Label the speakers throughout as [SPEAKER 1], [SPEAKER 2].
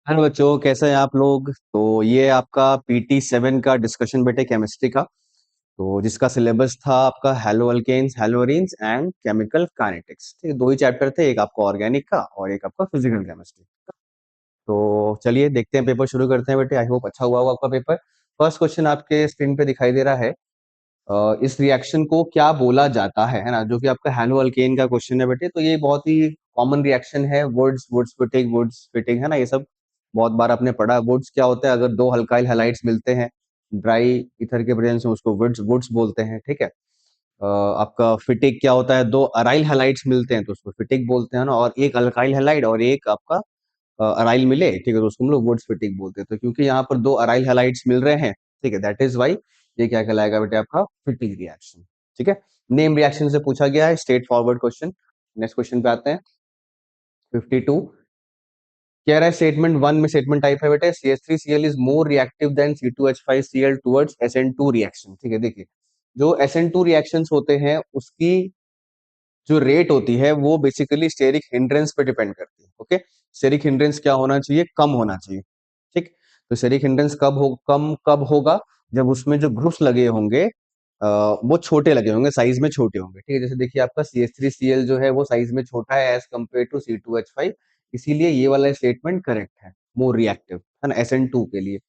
[SPEAKER 1] Hello बच्चों, कैसे हैं आप लोग। तो ये आपका PT 7 का डिस्कशन बेटे केमिस्ट्री का। तो जिसका सिलेबस था आपका haloalkanes, haloarenes and chemical kinetics. ठीक है, दो ही चैप्टर थे, एक आपका ऑर्गेनिक का और एक आपका फिजिकल केमिस्ट्री। तो चलिए देखते हैं, पेपर शुरू करते हैं बेटे। आई होप अच्छा हुआ आपका पेपर। फर्स्ट क्वेश्चन आपके स्क्रीन पे दिखाई दे रहा है। इस रिएक्शन को क्या बोला जाता है ना, जो कि आपका हेलो अल्केन का क्वेश्चन है बेटे। तो ये बहुत ही कॉमन रिएक्शन है। Wurtz Wurtz Fittig, Wurtz Fittig है ना, ये सब बहुत बार आपने पढ़ा। वुड्स क्या होता है, अगर दो अल्काइल हैलाइड्स मिलते हैं ड्राई ईथर के प्रेजेंस में, उसको वुड्स वुड्स बोलते हैं। ठीक है। आपका फिटिक क्या होता है, दो अराइल हैलाइड्स मिलते हैं तो उसको फिटिक बोलते हैं ना। और एक अल्काइल हैलाइड और एक आपका अराइल मिले, ठीक है, तो उसको हम लोग वुड्स फिटिक बोलते हैं। तो क्योंकि यहाँ पर दो अराइल हैलाइड्स मिल रहे हैं, ठीक है, दैट इज वाई ये क्या कहलाएगा बेटे, आपका फिटिक रिएक्शन। ठीक है। नेम रिएक्शन से पूछा गया है, straight forward question. Next question पे आते हैं। 52 कह रहा है स्टेटमेंट 1 में स्टेटमेंट टाइप है बेटे, CH3Cl is more reactive then C2H5Cl towards SN2 reaction. ठीक है, देखिए जो SN2 रिएक्शंस होते हैं उसकी जो रेट होती है वो बेसिकली स्टेरिक हिंड्रेंस पे डिपेंड करती है। ओके, स्टेरिक हिंड्रेंस क्या होना चाहिए, कम होना चाहिए। ठीक। तो स्टेरिक हिंड्रेंस कब होगा, जब उसमें जो ग्रुप्स लगे होंगे वो छोटे लगे होंगे, साइज में छोटे होंगे। ठीक है, जैसे देखिए आपका CH3Cl जो है वो साइज में छोटा है एज कम्पेयर टू C2H5, इसीलिए ये वाला स्टेटमेंट करेक्ट है, मोर रिएक्टिव है ना SN2 के लिए।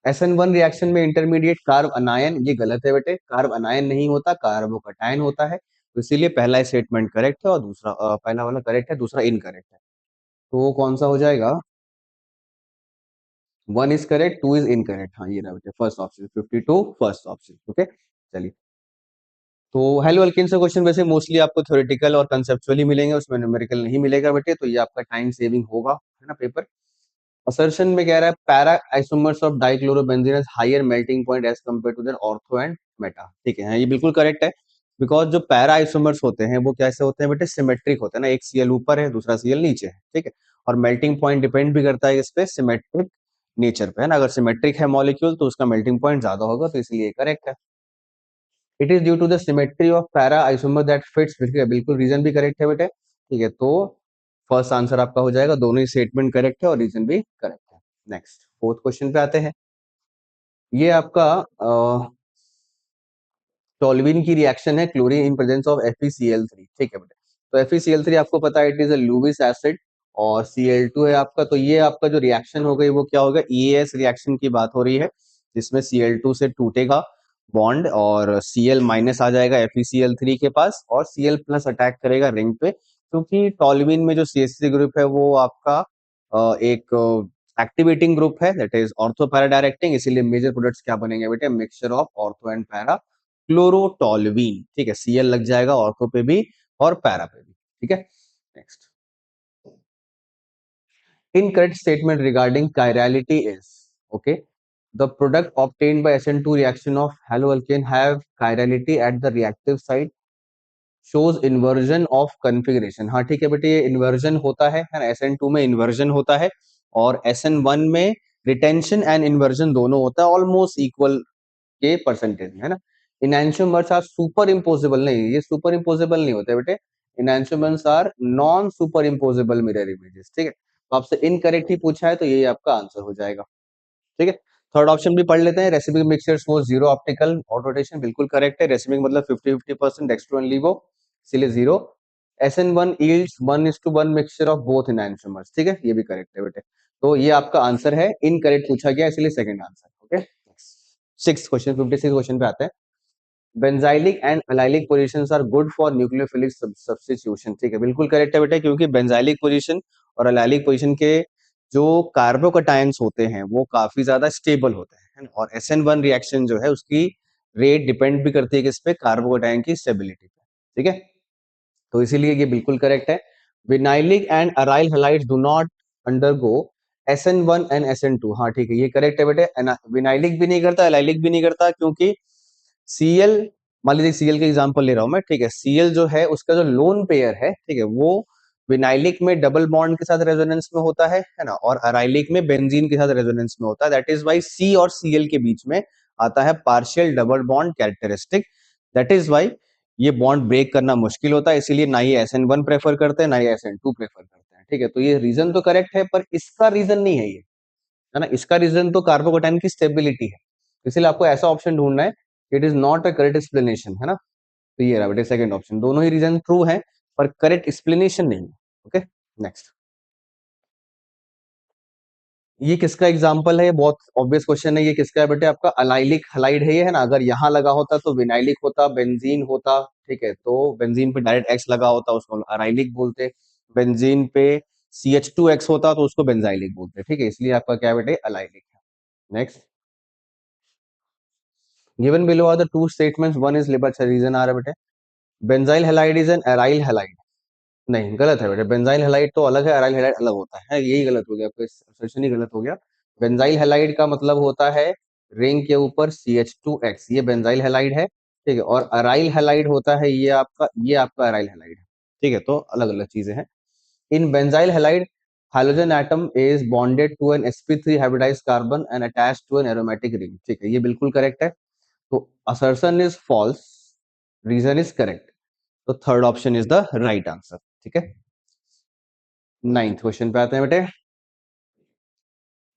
[SPEAKER 1] SN1 रिएक्शन में इंटरमीडिएट कार्ब अनायन, ये गलत है बेटे, कार्ब अनायन नहीं होता, कार्बोकटायन होता है। तो इसीलिए पहला स्टेटमेंट करेक्ट है और दूसरा पहला वाला करेक्ट है, दूसरा इनकरेक्ट है। तो वो कौन सा हो जाएगा, 1 इज करेक्ट, 2 इज इनकरेक्ट। हाँ, ये रहा बेटे first option, 52 first option. Okay, चलिए। तो हेलो अल्किन से क्वेश्चन वैसे मोस्टली आपको थ्योरेटिकल और कंसेप्चुअली मिलेंगे, उसमें न्यूमेरिकल नहीं मिलेगा बेटे, तो ये आपका टाइम सेविंग होगा, है ना पेपर। असर्शन में कह रहा है para isomers of dichlorobenzene has higher melting point as compare to their ortho and meta. ठीक है, हाँ, ये बिल्कुल करेक्ट है। बिकॉज जो पैरा आइसोमर्स होते हैं वो कैसे होते हैं बेटे, सिमेट्रिक होते हैं ना, एक Cl ऊपर है दूसरा Cl नीचे है। ठीक है। और मेल्टिंग पॉइंट डिपेंड भी करता है इस पे, सिमेट्रिक नेचर पे, है ना। अगर सिमेट्रिक है मॉलिक्यूल तो उसका मेल्टिंग पॉइंट ज्यादा होगा, तो इसलिए करेक्ट है। It is due to the symmetry of para isomer that fits, बिल्कुल रीजन भी करेक्ट है बेटे। ठीक है, तो फर्स्ट आंसर आपका हो जाएगा, दोनों ही स्टेटमेंट करेक्ट है और रीजन भी करेक्ट है। नेक्स्ट फोर्थ क्वेश्चन पे आते हैं। ये आपका टोल्यूइन की रिएक्शन है, chlorine in presence of FeCl3। ठीक है बेटे। तो FeCl3 आपको पता है it is a Lewis acid, और Cl2 है आपका। तो ये आपका जो रिएक्शन हो गई वो क्या होगा, EAS रिएक्शन की बात हो रही है, जिसमें Cl2 से टूटेगा बॉन्ड और Cl माइनस आ जाएगा FeCl3 के पास, और Cl प्लस अटैक करेगा रिंग पे। क्योंकि टोल्यूइन में जो CH3 ग्रुप है वो आपका एक एक्टिवेटिंग ग्रुप है, that is ortho para directing, इसीलिए मेजर प्रोडक्ट्स क्या बनेंगे बेटे, mixture of ortho and para chlorotoluene. ठीक है, Cl लग जाएगा ऑर्थो पे भी और पैरा पे भी। ठीक है। Next, incorrect statement regarding chirality is, okay, the product obtained by SN2 reaction of haloalkane have chirality at the reactive site shows inversion of configuration। हाँ ठीक है बेटे, ये इन्वर्जन होता है ना, SN2 में इन्वर्जन होता है और SN1 में रिटेंशन एंड इन्वर्जन दोनों होता है, ऑलमोस्ट इक्वल के परसेंटेज में, है ना। इनैंशियोमर्स आर सुपर इम्पोजेबल, नहीं ये सुपर इम्पोजेबल नहीं होते बेटे, enantiomers are non superimposable mirror images. ठीक है, तो आपसे इनकरेक्ट ही पूछा है तो ये आपका आंसर हो जाएगा। ठीक है। थर्ड ऑप्शन भी पढ़ लेते हैं, रेसिमिक मिक्सचर्स वो जीरो ऑप्टिकल ऑटोटेशन, बिल्कुल करेक्ट है। रेसिमिक मतलब 50-50% डेक्स्ट्रो एंड लीवो, इसलिए zero. SN1 yields 1:1 mixture of both enantiomers. ठीक है, ये भी करेक्ट है बेटे। तो ये आपका आंसर है, इनकरेक्ट पूछा गया इसलिए second answer. Okay, six question, 56 question पे आते हैं। Benzylic and allylic positions are good for nucleophilic substitution. ठीक है, बिल्कुल करेक्ट है बेटा, क्योंकि बेंजाइलिक पोजीशन और अलाइलिक पोजीशन के जो कार्बोकटायंस होते हैं वो काफी ज्यादा स्टेबल होते हैं, है ना? और SN1 रिएक्शन जो है उसकी रेट डिपेंड भी करती है किस पे, कार्बोकटायन की स्टेबिलिटी पे। ठीक है, तो इसीलिए ये बिल्कुल करेक्ट है। Vinylic and aryl halides do not undergo SN1 and SN2। हाँ ठीक है, ये करेक्ट है बेटे। विनाइलिक भी नहीं करता, एलाइलिक भी नहीं करता, क्योंकि Cl, मान लीजिए Cl के एग्जांपल ले रहा हूं मैं, ठीक है, Cl जो है उसका जो लोन पेयर है, ठीक है, वो विनाइलिक में डबल बॉन्ड के साथ रेजोनेंस में होता है ना, और अराइलिक में बेंजीन के साथ रेजोनेंस में होता है। दैट इज वाई C और Cl के बीच में आता है partial double bond characteristic. That is why ये बॉन्ड ब्रेक करना मुश्किल होता है, इसीलिए ना ही SN1 प्रेफर करते हैं ना ही SN2 प्रेफर करते हैं। ठीक है, तो ये रीजन तो करेक्ट है, पर इसका रीजन नहीं है ये। है ना। इसका रीजन तो कार्बोकैटायन की स्टेबिलिटी है, इसलिए आपको ऐसा ऑप्शन ढूंढना है, it is not a correct explanation, है ना। तो ये रहा बेटे सेकंड ऑप्शन, दोनों ही रीजन ट्रू है पर करेक्ट एक्सप्लेनेशन नहीं है। Okay, next. ये किसका एग्जाम्पल है, ये बहुत ऑब्वियस क्वेश्चन है, ये किसका है बेटे, आपका अलाइलिक हलाइड है ये, है ना। अगर यहाँ लगा होता तो विनाइलिक होता, बेंजीन होता, ठीक है, तो बेंजीन पे डायरेक्ट एक्स लगा होता उसको अराइलिक बोलते, बेंजीन पे CH2X होता तो उसको बेंजाइलिक बोलते, ठीक है, इसलिए आपका क्या बेटे अलाइलिक है। Next, given below are the two statements, one is label, अच्छा रीजन आ रहा है बेटे, benzyl halide is an aryl halide, नहीं गलत है बेटे, बेंजाइल हैलाइड तो अलग है, एराइल हैलाइड अलग होता है, यही गलत हो गया, आपका असर्शन ही गलत हो गया। बेंजाइल हैलाइड का मतलब होता है रिंग के ऊपर CH2X, ये बेंजाइल हैलाइड है, ठीक है, और अराइल हैलाइड होता है ये आपका अराइल हैलाइड है, ठीक है, तो अलग अलग चीजें हैं। In benzyl halide hydrogen atom is bonded to an sp3 hybridised carbon and attached to an aromatic ring, ठीक है, ये बिल्कुल करेक्ट है, तो assertion is false, reason is correct, तो third option is the right answer, ठीक है। Ninth question पे आते हैं बेटे,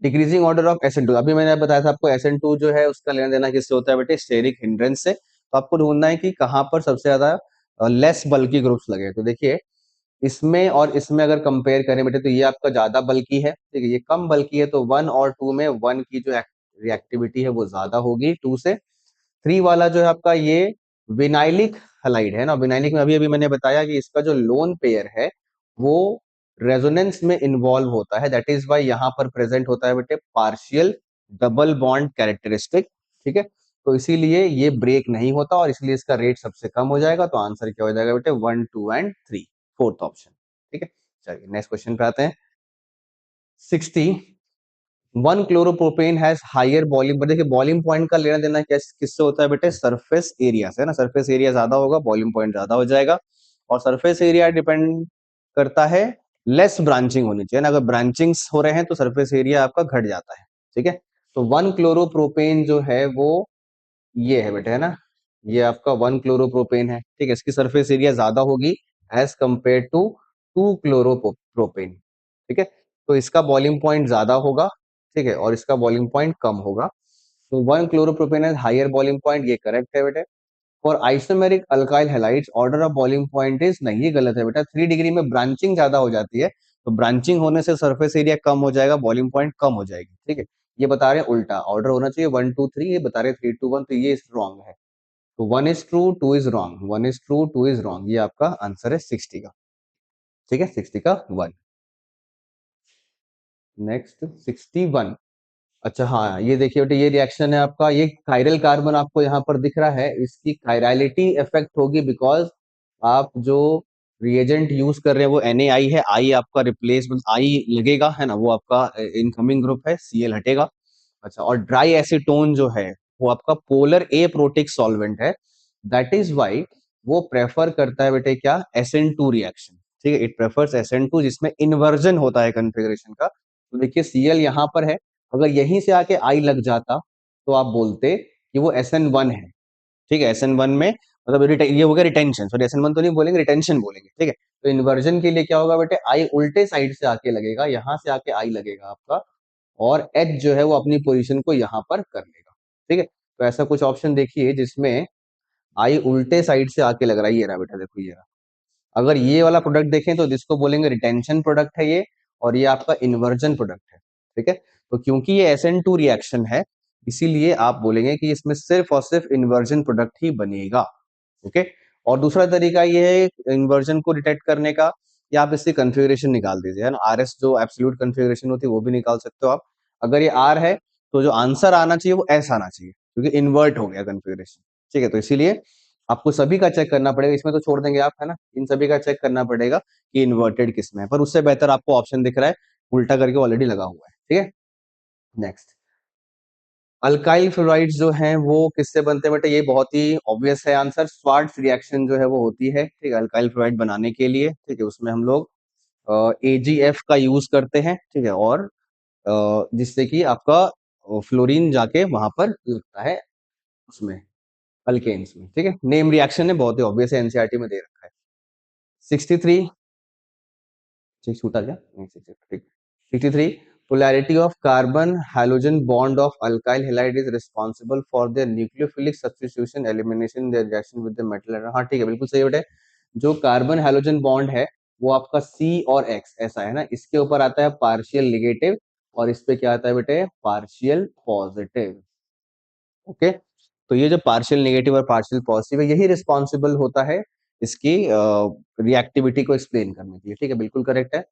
[SPEAKER 1] डिक्रीजिंग ऑर्डर ऑफ SN2, अभी मैंने बताया था आपको SN2 जो है उसका लेना देना किससे होता है बेटे, स्टेरिक हिंड्रेंस से, तो आपको ढूंढना है कि कहां पर सबसे ज्यादा लेस बल्की ग्रुप्स लगे, तो देखिए इसमें और इसमें अगर कंपेयर करें बेटे तो ये आपका ज्यादा बल्की है, ठीक है, ये कम बल्की है, तो 1 और 2 में 1 की जो रिएक्टिविटी है वो ज्यादा होगी 2 से। 3 वाला जो है आपका ये विनाइलिक हलाइड है ना, विनाइलिक में अभी अभी मैंने बताया कि इसका जो लोन पेयर है वो रेजोनेंस में इन्वॉल्व होता है, दैट इज वाई यहाँ पर प्रेजेंट होता है बेटे पार्शियल डबल बॉन्ड कैरेक्टरिस्टिक, ठीक है, तो इसीलिए ये ब्रेक नहीं होता और इसलिए इसका रेट सबसे कम हो जाएगा, तो आंसर क्या हो जाएगा बेटे 1, 2 एंड 3, फोर्थ ऑप्शन, ठीक है। चलिए नेक्स्ट क्वेश्चन पे आते हैं, 60, 1 क्लोरोप्रोपेन हैज हायर बॉइलिंग, पर देखिए बॉइलिंग पॉइंट का लेना देना क्या किससे होता है बेटे, सरफेस एरिया से, है ना, सरफेस एरिया ज्यादा होगा बॉइलिंग पॉइंट ज्यादा हो जाएगा, और सरफेस एरिया डिपेंड करता है लेस ब्रांचिंग होनी चाहिए ना, अगर ब्रांचिंग्स हो रहे हैं तो सरफेस एरिया आपका घट जाता है, ठीक है, तो 1 क्लोरोप्रोपेन जो है वो ये है बेटे, है ना, ये आपका 1 क्लोरोप्रोपेन है, ठीक है, इसकी सरफेस एरिया ज्यादा होगी एज कंपेयर टू 2 क्लोरोप्रोपेन, ठीक है, तो इसका बॉइलिंग पॉइंट ज्यादा होगा, ठीक है, और इसका बॉइलिंग पॉइंट कम होगा, तो 1 क्लोरोप्रोपेन है हायर बॉइलिंग पॉइंट, ये करेक्ट है बेटे। और isomeric alkyl halides order of boiling point is, नहीं ये गलत है बेटा, 3 डिग्री में ब्रांचिंग ज्यादा हो जाती है, तो ब्रांचिंग होने से सरफेस एरिया कम हो जाएगा, बॉइलिंग पॉइंट कम हो जाएगी, ठीक है, ये बता रहे हैं उल्टा, ऑर्डर होना चाहिए 1, 2, 3, ये बता रहे हैं 3, 2, 1, तो ये रॉन्ग है, तो 1 is true 2 is wrong, 1 is true 2 is wrong, ये आपका आंसर है 60 का, ठीक है, 60 का 1। नेक्स्ट 61, अच्छा हाँ ये देखिए बेटे ये रिएक्शन है आपका, ये कायरल कार्बन आपको यहाँ पर दिख रहा है, इसकी कायरलिटी इफेक्ट होगी बिकॉज आप जो रिएजेंट यूज कर रहे हैं वो NaI है, आई आपका रिप्लेसमेंट आई लगेगा, है ना, वो आपका इनकमिंग ग्रुप है, Cl हटेगा, अच्छा, और ड्राई एसीटोन जो है वो आपका पोलर ए प्रोटिक सॉल्वेंट है, दैट इज वाई वो प्रेफर करता है बेटे क्या, SN2 रिएक्शन, ठीक है, इट प्रेफर्स SN2 जिसमें इन्वर्जन होता है कन्फिग्रेशन का, तो देखिए Cl यहाँ पर है, अगर यहीं से आके आई लग जाता तो आप बोलते कि वो SN1 है, ठीक है, SN1 में मतलब ये हो गया रिटेंशन, सॉरी SN1 तो नहीं बोलेंगे, रिटेंशन बोलेंगे, ठीक है, तो इन्वर्जन के लिए क्या होगा बेटे, आई उल्टे साइड से आके लगेगा, यहाँ से आके आई लगेगा आपका, और H जो है वो अपनी पोजीशन को यहाँ पर कर लेगा, ठीक है, तो ऐसा कुछ ऑप्शन देखिए जिसमें आई उल्टे साइड से आके लग रहा है, ये रहा बेटा देखो ये रहा, अगर ये वाला प्रोडक्ट देखें तो जिसको बोलेंगे रिटेंशन प्रोडक्ट है ये, और ये आपका इन्वर्जन प्रोडक्ट है, ठीक है, तो क्योंकि ये SN2 रिएक्शन है इसीलिए आप बोलेंगे कि इसमें सिर्फ और सिर्फ इन्वर्जन प्रोडक्ट ही बनेगा, ओके। और दूसरा तरीका ये है इन्वर्जन को डिटेक्ट करने का, या आप इसकी कन्फिग्रेशन निकाल दीजिए, है ना, RS जो एब्सोल्यूट कन्फिग्रेशन होती है वो भी निकाल सकते हो आप, अगर ये R है तो जो आंसर आना चाहिए वो S आना चाहिए, क्योंकि इन्वर्ट हो गया कन्फिग्रेशन, ठीक है, तो इसीलिए आपको सभी का चेक करना पड़ेगा, इसमें तो छोड़ देंगे आप, है ना, इन सभी का चेक करना पड़ेगा कि इन्वर्टेड किस में है, पर उससे बेहतर आपको ऑप्शन दिख रहा है उल्टा करके ऑलरेडी लगा हुआ है, ठीक है। नेक्स्ट, अल्काइल फ्लोराइड्स जो हैं वो किससे बनते हैं बेटा, ये बहुत ही ऑब्वियस है आंसर, स्वार्ट्ज रिएक्शन जो है वो होती है, ठीक है, अल्काइल फ्लोराइड बनाने के लिए, ठीक है, उसमें हम लोग AgF का यूज करते हैं, ठीक है, और जिससे कि आपका फ्लोरीन जाके वहां पर लगता है उसमें अल्केन्स में, ठीक है, नेम रिएक्शन है, बहुत ही ऑब्वियस है, NCERT में दे रखा है। 63, ठीक छूटा क्या नहीं, ठीक 63, polarity of carbon halogen bond of alkyl halide is responsible for their nucleophilic substitution elimination in their reaction with the metal atom। हाँ ठीक है, बिल्कुल सही बेटे। जो कार्बन हैलोजन बॉन्ड है वो आपका C और X ऐसा है ना, इसके ऊपर आता है पार्शियल निगेटिव और इस पे क्या आता है बेटे, पार्शियल पॉजिटिव। ओके, तो ये जो पार्शियल नेगेटिव और पार्शियल पॉजिटिव है यही रिस्पॉन्सिबल होता है इसकी रिएक्टिविटी को एक्सप्लेन करने के लिए। ठीक है, बिल्कुल करेक्ट है।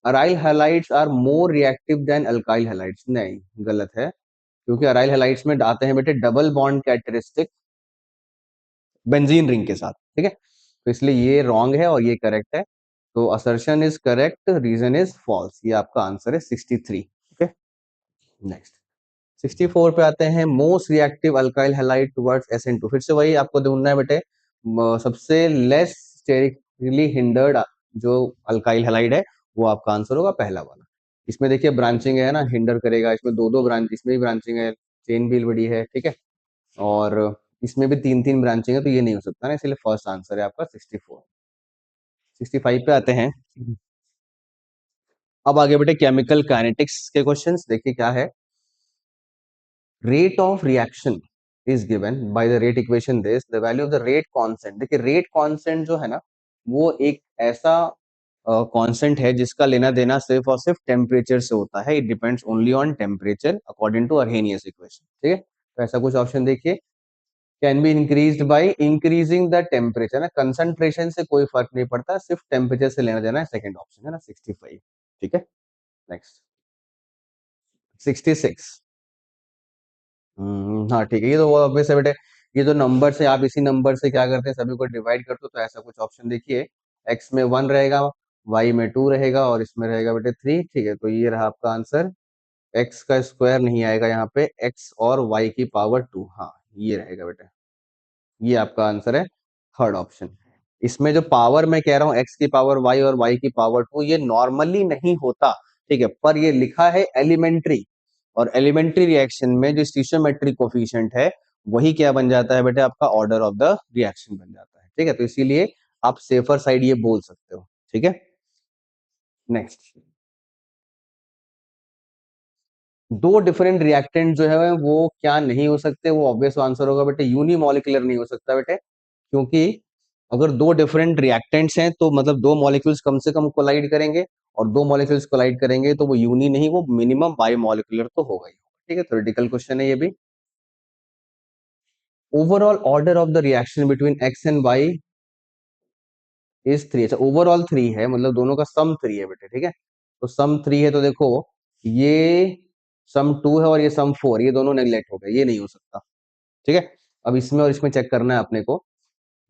[SPEAKER 1] Aryl halides are more reactive than alkyl halides, नहीं गलत है, क्योंकि अराइल हैलाइड्स में आते हैं बेटे double bond characteristic benzene ring के साथ। ठीक है, तो इसलिए ये रॉन्ग है और ये करेक्ट है। तो assertion is correct, reason is false, ये आपका आंसर है 63। ओके, नेक्स्ट 64 पे आते हैं। Most reactive alkyl halide towards SN2, फिर से वही आपको ढूंढना है बेटे, सबसे लेस स्टेरिकली हिंडर्ड जो अल्काइल हैलाइड है वो आपका आंसर होगा पहला वाला। इसमें देखिए ब्रांचिंग है ना, हिंडर करेगा, इसमें दो दो ब्रांच, इसमें भी ब्रांचिंग है, चेन भी बड़ी है। ठीक है, और इसमें भी तीन तीन ब्रांचिंग है, तो ये नहीं हो सकता ना, इसलिए फर्स्ट आंसर है आपका 64। 65 पे आते हैं। अब आगे बेटे केमिकल काइनेटिक्स के क्वेश्चंस, देखिए क्या है। Rate of reaction is given by the rate equation this, the value of the rate constant. देखिए रेट कांस्टेंट जो है ना वो एक ऐसा कांस्टेंट है जिसका लेना देना सिर्फ और सिर्फ टेम्परेचर से होता है। It depends only on temperature according to Arrhenius equation. ठीक है, तो ऐसा कुछ ऑप्शन देखिए, can be increased by increasing the temperature ना, कंसंट्रेशन से कोई फर्क नहीं पड़ता, सिर्फ टेम्परेचर से लेना देना है, सेकंड ऑप्शन है ना 65। ठीक है, नेक्स्ट 66। हाँ ठीक है, ये तो वो ऑब्वियस है बेटे, ये जो नंबर से आप इसी नंबर से क्या करते हैं सभी को डिवाइड करते हो, तो ऐसा कुछ ऑप्शन देखिए, x में 1 रहेगा, y में 2 रहेगा और इसमें रहेगा बेटे 3। ठीक है, तो ये रहा आपका आंसर। x का स्क्वायर नहीं आएगा यहाँ पे, x और y की पावर 2, हाँ ये रहेगा बेटे, ये आपका आंसर है थर्ड ऑप्शन। इसमें जो पावर मैं कह रहा हूँ x की पावर y और y की पावर 2, ये नॉर्मली नहीं होता। ठीक है, पर ये लिखा है एलिमेंट्री, और एलिमेंट्री रिएक्शन में जो स्टीशियोमेट्रिक कोफिशिएंट है वही क्या बन जाता है बेटे, आपका ऑर्डर ऑफ द रिएक्शन बन जाता है। ठीक है, तो इसीलिए आप सेफर साइड ये बोल सकते हो। ठीक है, नेक्स्ट दो डिफरेंट रिएक्टेंट जो है वो क्या नहीं हो सकते, वो ऑब्वियस आंसर होगा बेटे यूनिमॉलिक्यूलर नहीं हो सकता बेटे, क्योंकि अगर दो डिफरेंट रिएक्टेंट्स हैं तो मतलब दो मॉलिक्यूल्स कम से कम कोलाइड करेंगे, और दो मॉलिक्यूल्स कोलाइड करेंगे तो वो यूनी नहीं, वो मिनिमम बायोमॉलिक्यूलर तो होगा ही। ठीक है, थ्योरेटिकल क्वेश्चन है ये भी। Overall order of the reaction between X and Y is 3। अच्छा, ओवरऑल 3 है, मतलब दोनों का सम 3 है बेटे। ठीक है, तो सम 3 है, तो देखो ये सम 2 है और ये सम 4, ये दोनों नेग्लेक्ट हो गए, ये नहीं हो सकता। ठीक है, अब इसमें और इसमें चेक करना है अपने को।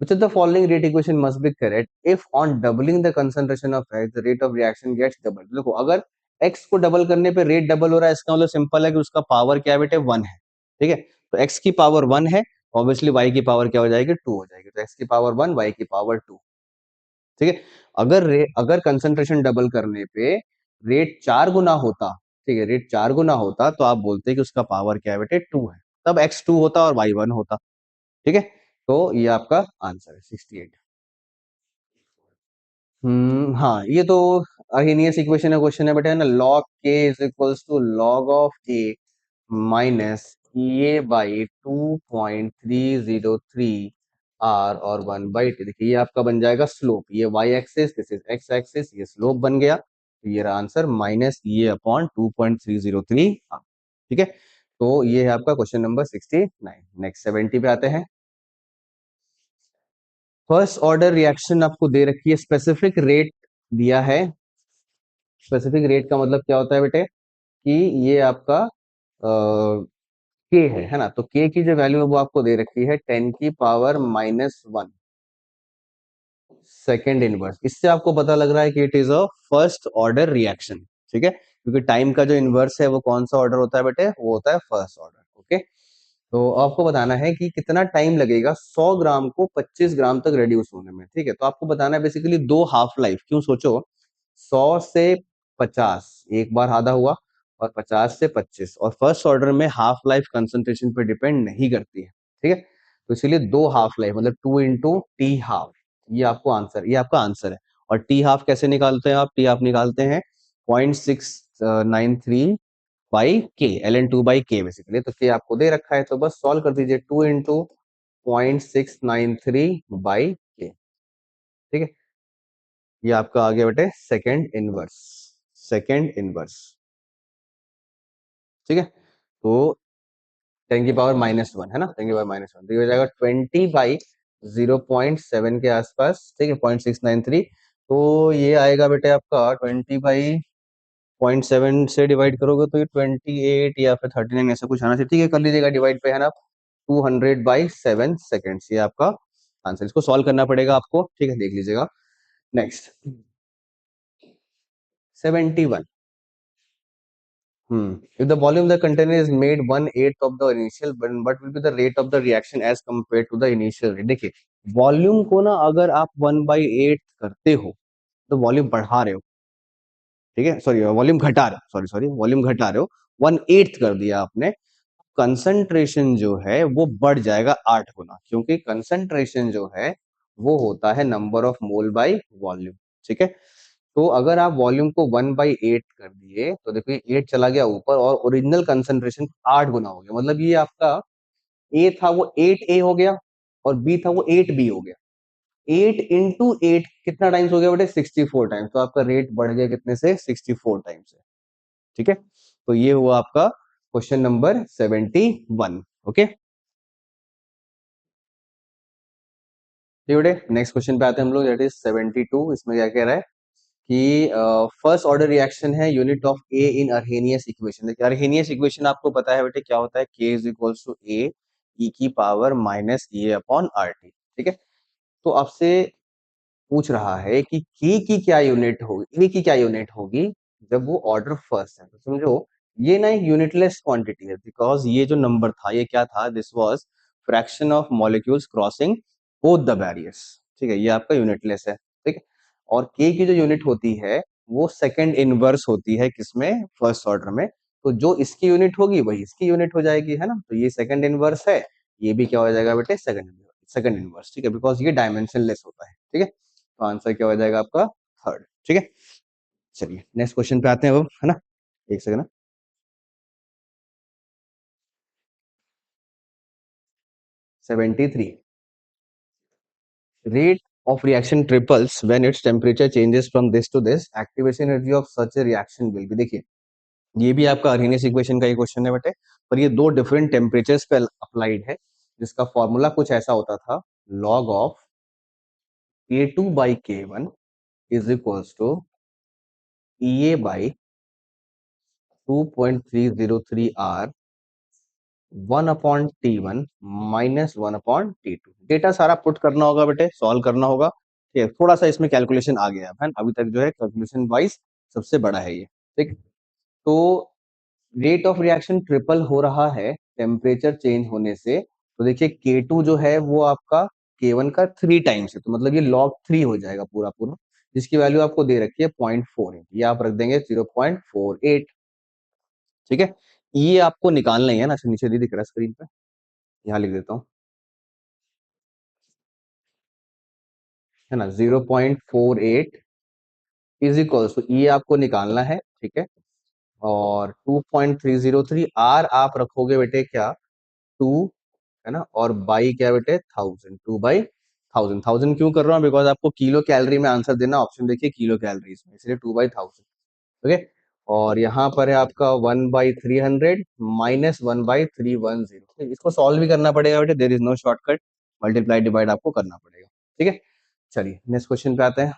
[SPEAKER 1] Which of the following rate equation must be correct if on doubling the concentration of X the rate of reaction gets doubled। देखो अगर X को डबल करने पे रेट डबल हो रहा है, इसका मतलब सिंपल है कि उसका पावर क्या है बेटे, 1 है। ठीक है, तो X की पावर 1 है, ऑब्वियसली Y की पावर क्या हो जाएगी, 2 हो जाएगी, तो X की पावर 1, Y की पावर 2। ठीक है, अगर कंसंट्रेशन डबल करने पे रेट 4 गुना होता, ठीक है, रेट 4 गुना होता तो आप बोलते कि उसका पावर क्या है बेटे, 2 है, तब X 2 होता और Y 1 होता। ठीक है, तो ये आपका आंसर है 68। हाँ ये तो अर्हेनियस इक्वेशन है, क्वेश्चन है बेटा, है ना, log k is equals to log of a minus A by 2.303 r और 1/t। देखिए ये आपका बन जाएगा स्लोप, ये y axis, this is x axis, ये स्लोप बन गया, तो ये रहा आंसर माइनस ये अपॉन 2.303 r। ठीक है, तो ये है आपका क्वेश्चन नंबर 69। नेक्स्ट 70 पे आते हैं। फर्स्ट ऑर्डर रिएक्शन आपको दे रखी है, स्पेसिफिक रेट दिया है। स्पेसिफिक रेट का मतलब क्या होता है बेटे, कि ये आपका के है ना, तो के की जो वैल्यू है वो आपको दे रखी है 10 की पावर -1 सेकेंड इनवर्स। इससे आपको पता लग रहा है कि it is a first order reaction. ठीक है, क्योंकि टाइम का जो इनवर्स है वो कौन सा ऑर्डर होता है बेटे, वो होता है फर्स्ट ऑर्डर। ओके, तो आपको बताना है कि कितना टाइम लगेगा 100 ग्राम को 25 ग्राम तक रिड्यूस होने में। ठीक है, तो आपको बताना है बेसिकली दो हाफ लाइफ, क्यों सोचो 100 से 50 एक बार आधा हुआ, और 50 से 25, और फर्स्ट ऑर्डर में हाफ लाइफ कंसंट्रेशन पे डिपेंड नहीं करती है। ठीक है, तो इसीलिए दो हाफ लाइफ मतलब 2 इंटू टी हाफ, ये आपको आंसर, ये आपका आंसर है। और टी हाफ कैसे निकालते हैं आप, टी हाफ निकालते हैं ln2/k बेसिकली। तो k आपको दे रखा है तो बस सॉल्व कर दीजिए, 2 इंटू 0.693/k। ठीक है, ये आपका आ गया बेटे सेकेंड इनवर्स। सेकेंड इनवर्स, ठीक है। तो 10⁻⁻1 है ना, 10⁻⁻1 तो ये हो जाएगा 20/0.7 के आसपास, ठीक है, 0.693। तो ये आएगा बेटे आपका 20/0.7 से डिवाइड करोगे तो ये 28 या फिर 39 ऐसा कुछ आना चाहिए, ठीक है, कर लीजिएगा डिवाइड पे, है ना। 200/7 सेकेंड्स, ये आपका आंसर। इसको सॉल्व करना पड़ेगा आपको, ठीक है, देख लीजिएगा। Next 71। If the volume of the container is made 1/8 of the initial, what will be the rate of the reaction as compared to the initial rate? देखिए, वॉल्यूम को ना अगर आप 1/8 करते हो तो वॉल्यूम बढ़ा रहे हो, ठीक है, सॉरी वॉल्यूम घटा रहे हो, सॉरी सॉरी वॉल्यूम घटा रहे हो, 1/8 कर दिया आपने, कंसंट्रेशन जो है वो बढ़ जाएगा 8 गुना, क्योंकि कंसंट्रेशन जो है वो होता है number of mole by volume, ठीक है। तो अगर आप वॉल्यूम को 1/8 कर दिए तो देखिए 8 चला गया ऊपर और ओरिजिनल कंसंट्रेशन 8 गुना हो गया, मतलब ये आपका ए था वो 8A हो गया और बी था वो 8B हो गया। 8 इंटू 8 कितना टाइम्स हो गया बेटे, 64 टाइम्स। तो आपका रेट बढ़ गया कितने से, 64 टाइम्स से, ठीक है। तो ये हुआ आपका question number 71। Okay, next question पे आते हैं हम लोग, दैट इज 72। इसमें क्या कह रहा है कि फर्स्ट ऑर्डर रिएक्शन है, unit of A in Arrhenius equation. देखिए अर्हेनियस इक्वेशन आपको पता है बेटे क्या होता है, k इज इक्वल्स टू ए ई की पावर माइनस ए अपॉन आर टी, ठीक है। तो आपसे पूछ रहा है कि k की क्या यूनिट होगी, ए की क्या यूनिट होगी जब वो ऑर्डर फर्स्ट है। तो समझो ये ना एक यूनिटलेस क्वांटिटी है, बिकॉज ये जो नंबर था ये क्या था, this was fraction of molecules crossing both the barriers, ठीक है, ये आपका यूनिटलेस है, ठीक है। और k की जो यूनिट होती है वो सेकंड इनवर्स होती है किसमें, फर्स्ट ऑर्डर में। तो जो इसकी यूनिट होगी वही इसकी यूनिट हो जाएगी, है ना। तो ये सेकंड इनवर्स है, ये भी क्या हो जाएगा बेटे, सेकंड इनवर्स, ठीक है, बिकॉज ये डायमेंशनलेस होता है, ठीक है। तो आंसर क्या हो जाएगा आपका थर्ड, ठीक है। चलिए नेक्स्ट क्वेश्चन पे आते हैं अब, है ना, एक सेकंड ना। 73, rate of reaction triples when its temperature changes from this to this, activation energy of such a reaction will be। देखिए ये भी आपका अर्हेनियस इक्वेशन का ही क्वेश्चन है बेटे, पर ये दो डिफरेंट टेम्परेचर्स पे अप्लाइड है, जिसका फॉर्मूला कुछ ऐसा होता था, log of A2/K1 is equals to EA/2.303 R 1/T1 minus 1/T2। Data सारा पुट करना होगा बेटे, सॉल्व करना होगा, ठीक है। थोड़ा सा इसमें कैलकुलेशन आ गया है, अभी तक जो है कैलकुलेशन वाइज सबसे बड़ा है ये, ठीक। तो रेट ऑफ रिएक्शन ट्रिपल हो रहा है टेम्परेचर चेंज होने से। तो देखिए K2 जो है वो आपका K1 का 3 टाइम्स है, तो मतलब ये log 3 हो जाएगा पूरा पूरा, जिसकी वैल्यू आपको दे रखी है 0.48, ये आप रख देंगे 0.48, ठीक है। ये आपको निकालना ही है ना, अच्छा नीचे दिख रहा है स्क्रीन पे, यहाँ लिख देता हूँ, है ना, 0.48 इज इक्वल्स टू, ये आपको निकालना है, ठीक है। और 2.303 आर आप रखोगे बेटे क्या, 2, है ना, और बाई क्या बेटे 1000, 2/1000। 1000 क्यों कर रहा हूँ, बिकॉज आपको किलो कैलोरी में आंसर देना, ऑप्शन देखिए किलो कैलोरीज में, इसलिए 2/1000, ओके। और यहाँ पर है आपका 1/300 माइनस 1/310, इसको सॉल्व भी करना पड़ेगा बेटे, there is no shortcut, multiply divide आपको करना पड़ेगा, ठीक है। चलिए नेक्स्ट क्वेश्चन पे आते हैं।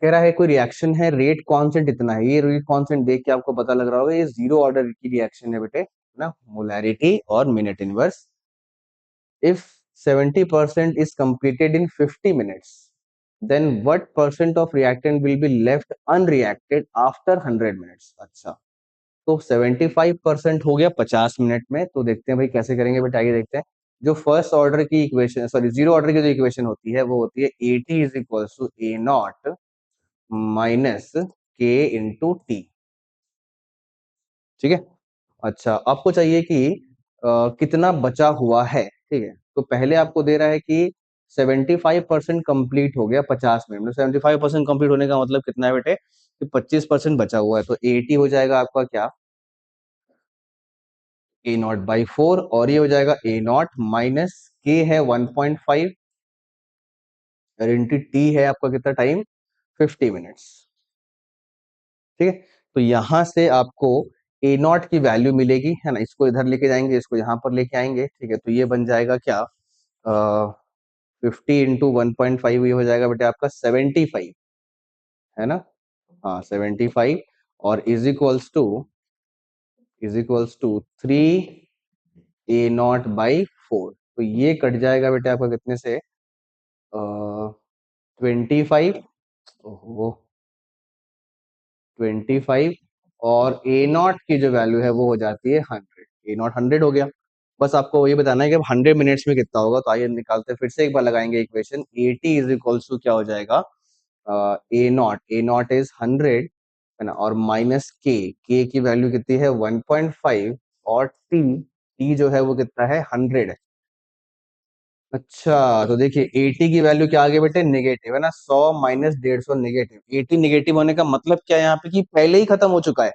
[SPEAKER 1] कह रहा है कोई रिएक्शन है, रेट कांस्टेंट इतना है, ये रेट कांस्टेंट देख के आपको पता लग रहा होगा ये जीरो ऑर्डर की रिएक्शन है बेटे, ना, मोलैरिटी और minute inverse. If 70% is completed in 50 minutes, then what percent of reactant will be left unreacted after 100 minutes? अच्छा, तो 75% हो गया 50 मिनट में। तो देखते हैं भाई कैसे करेंगे बेटा, आइए देखते हैं। जो फर्स्ट ऑर्डर की इक्वेशन, सॉरी जीरो ऑर्डर की जो इक्वेशन होती है वो होती है AT is equal to A not minus K into T, ठीक है। अच्छा, आपको चाहिए कि कितना बचा हुआ है, ठीक है। तो पहले आपको दे रहा है कि 75% कंप्लीट हो गया 50 मिनट में। 75% कंप्लीट होने का मतलब कितना है बेटे कि 25% बचा हुआ है, तो 80 हो जाएगा आपका क्या A0/4, और ये हो जाएगा A0 माइनस के है 1.5 और इंटू टी है आपका कितना टाइम 50 मिनट्स। ठीक है, तो यहां से आपको A0 की वैल्यू मिलेगी है ना, इसको इधर लेके जाएंगे, इसको यहाँ पर लेके आएंगे। ठीक है, तो ये बन जाएगा क्या 50 × 1.5, ये हो जाएगा बेटे आपका 75 है ना, हाँ 75, और इज इक्वल्स टू 3A0/4। तो ये कट जाएगा बेटे आपका कितने से 25, ओहो 25, और A0 की जो वैल्यू है वो हो जाती है 100। A0 100 हो गया। बस आपको ये बताना है कि अब 100 मिनट्स में कितना होगा, तो आइए निकालते हैं, फिर से एक बार लगाएंगे इक्वेशन। 80 इज इक्वल्स टू क्या हो जाएगा A0 इज 100 है ना, और माइनस के की वैल्यू कितनी है 1.5, और टी जो है वो कितना है 100 है। अच्छा, तो देखिए 80 की वैल्यू क्या आ गई बेटे नेगेटिव है ना, 100 माइनस 150 नेगेटिव। 80 नेगेटिव होने का मतलब क्या है यहाँ पे कि पहले ही खत्म हो चुका है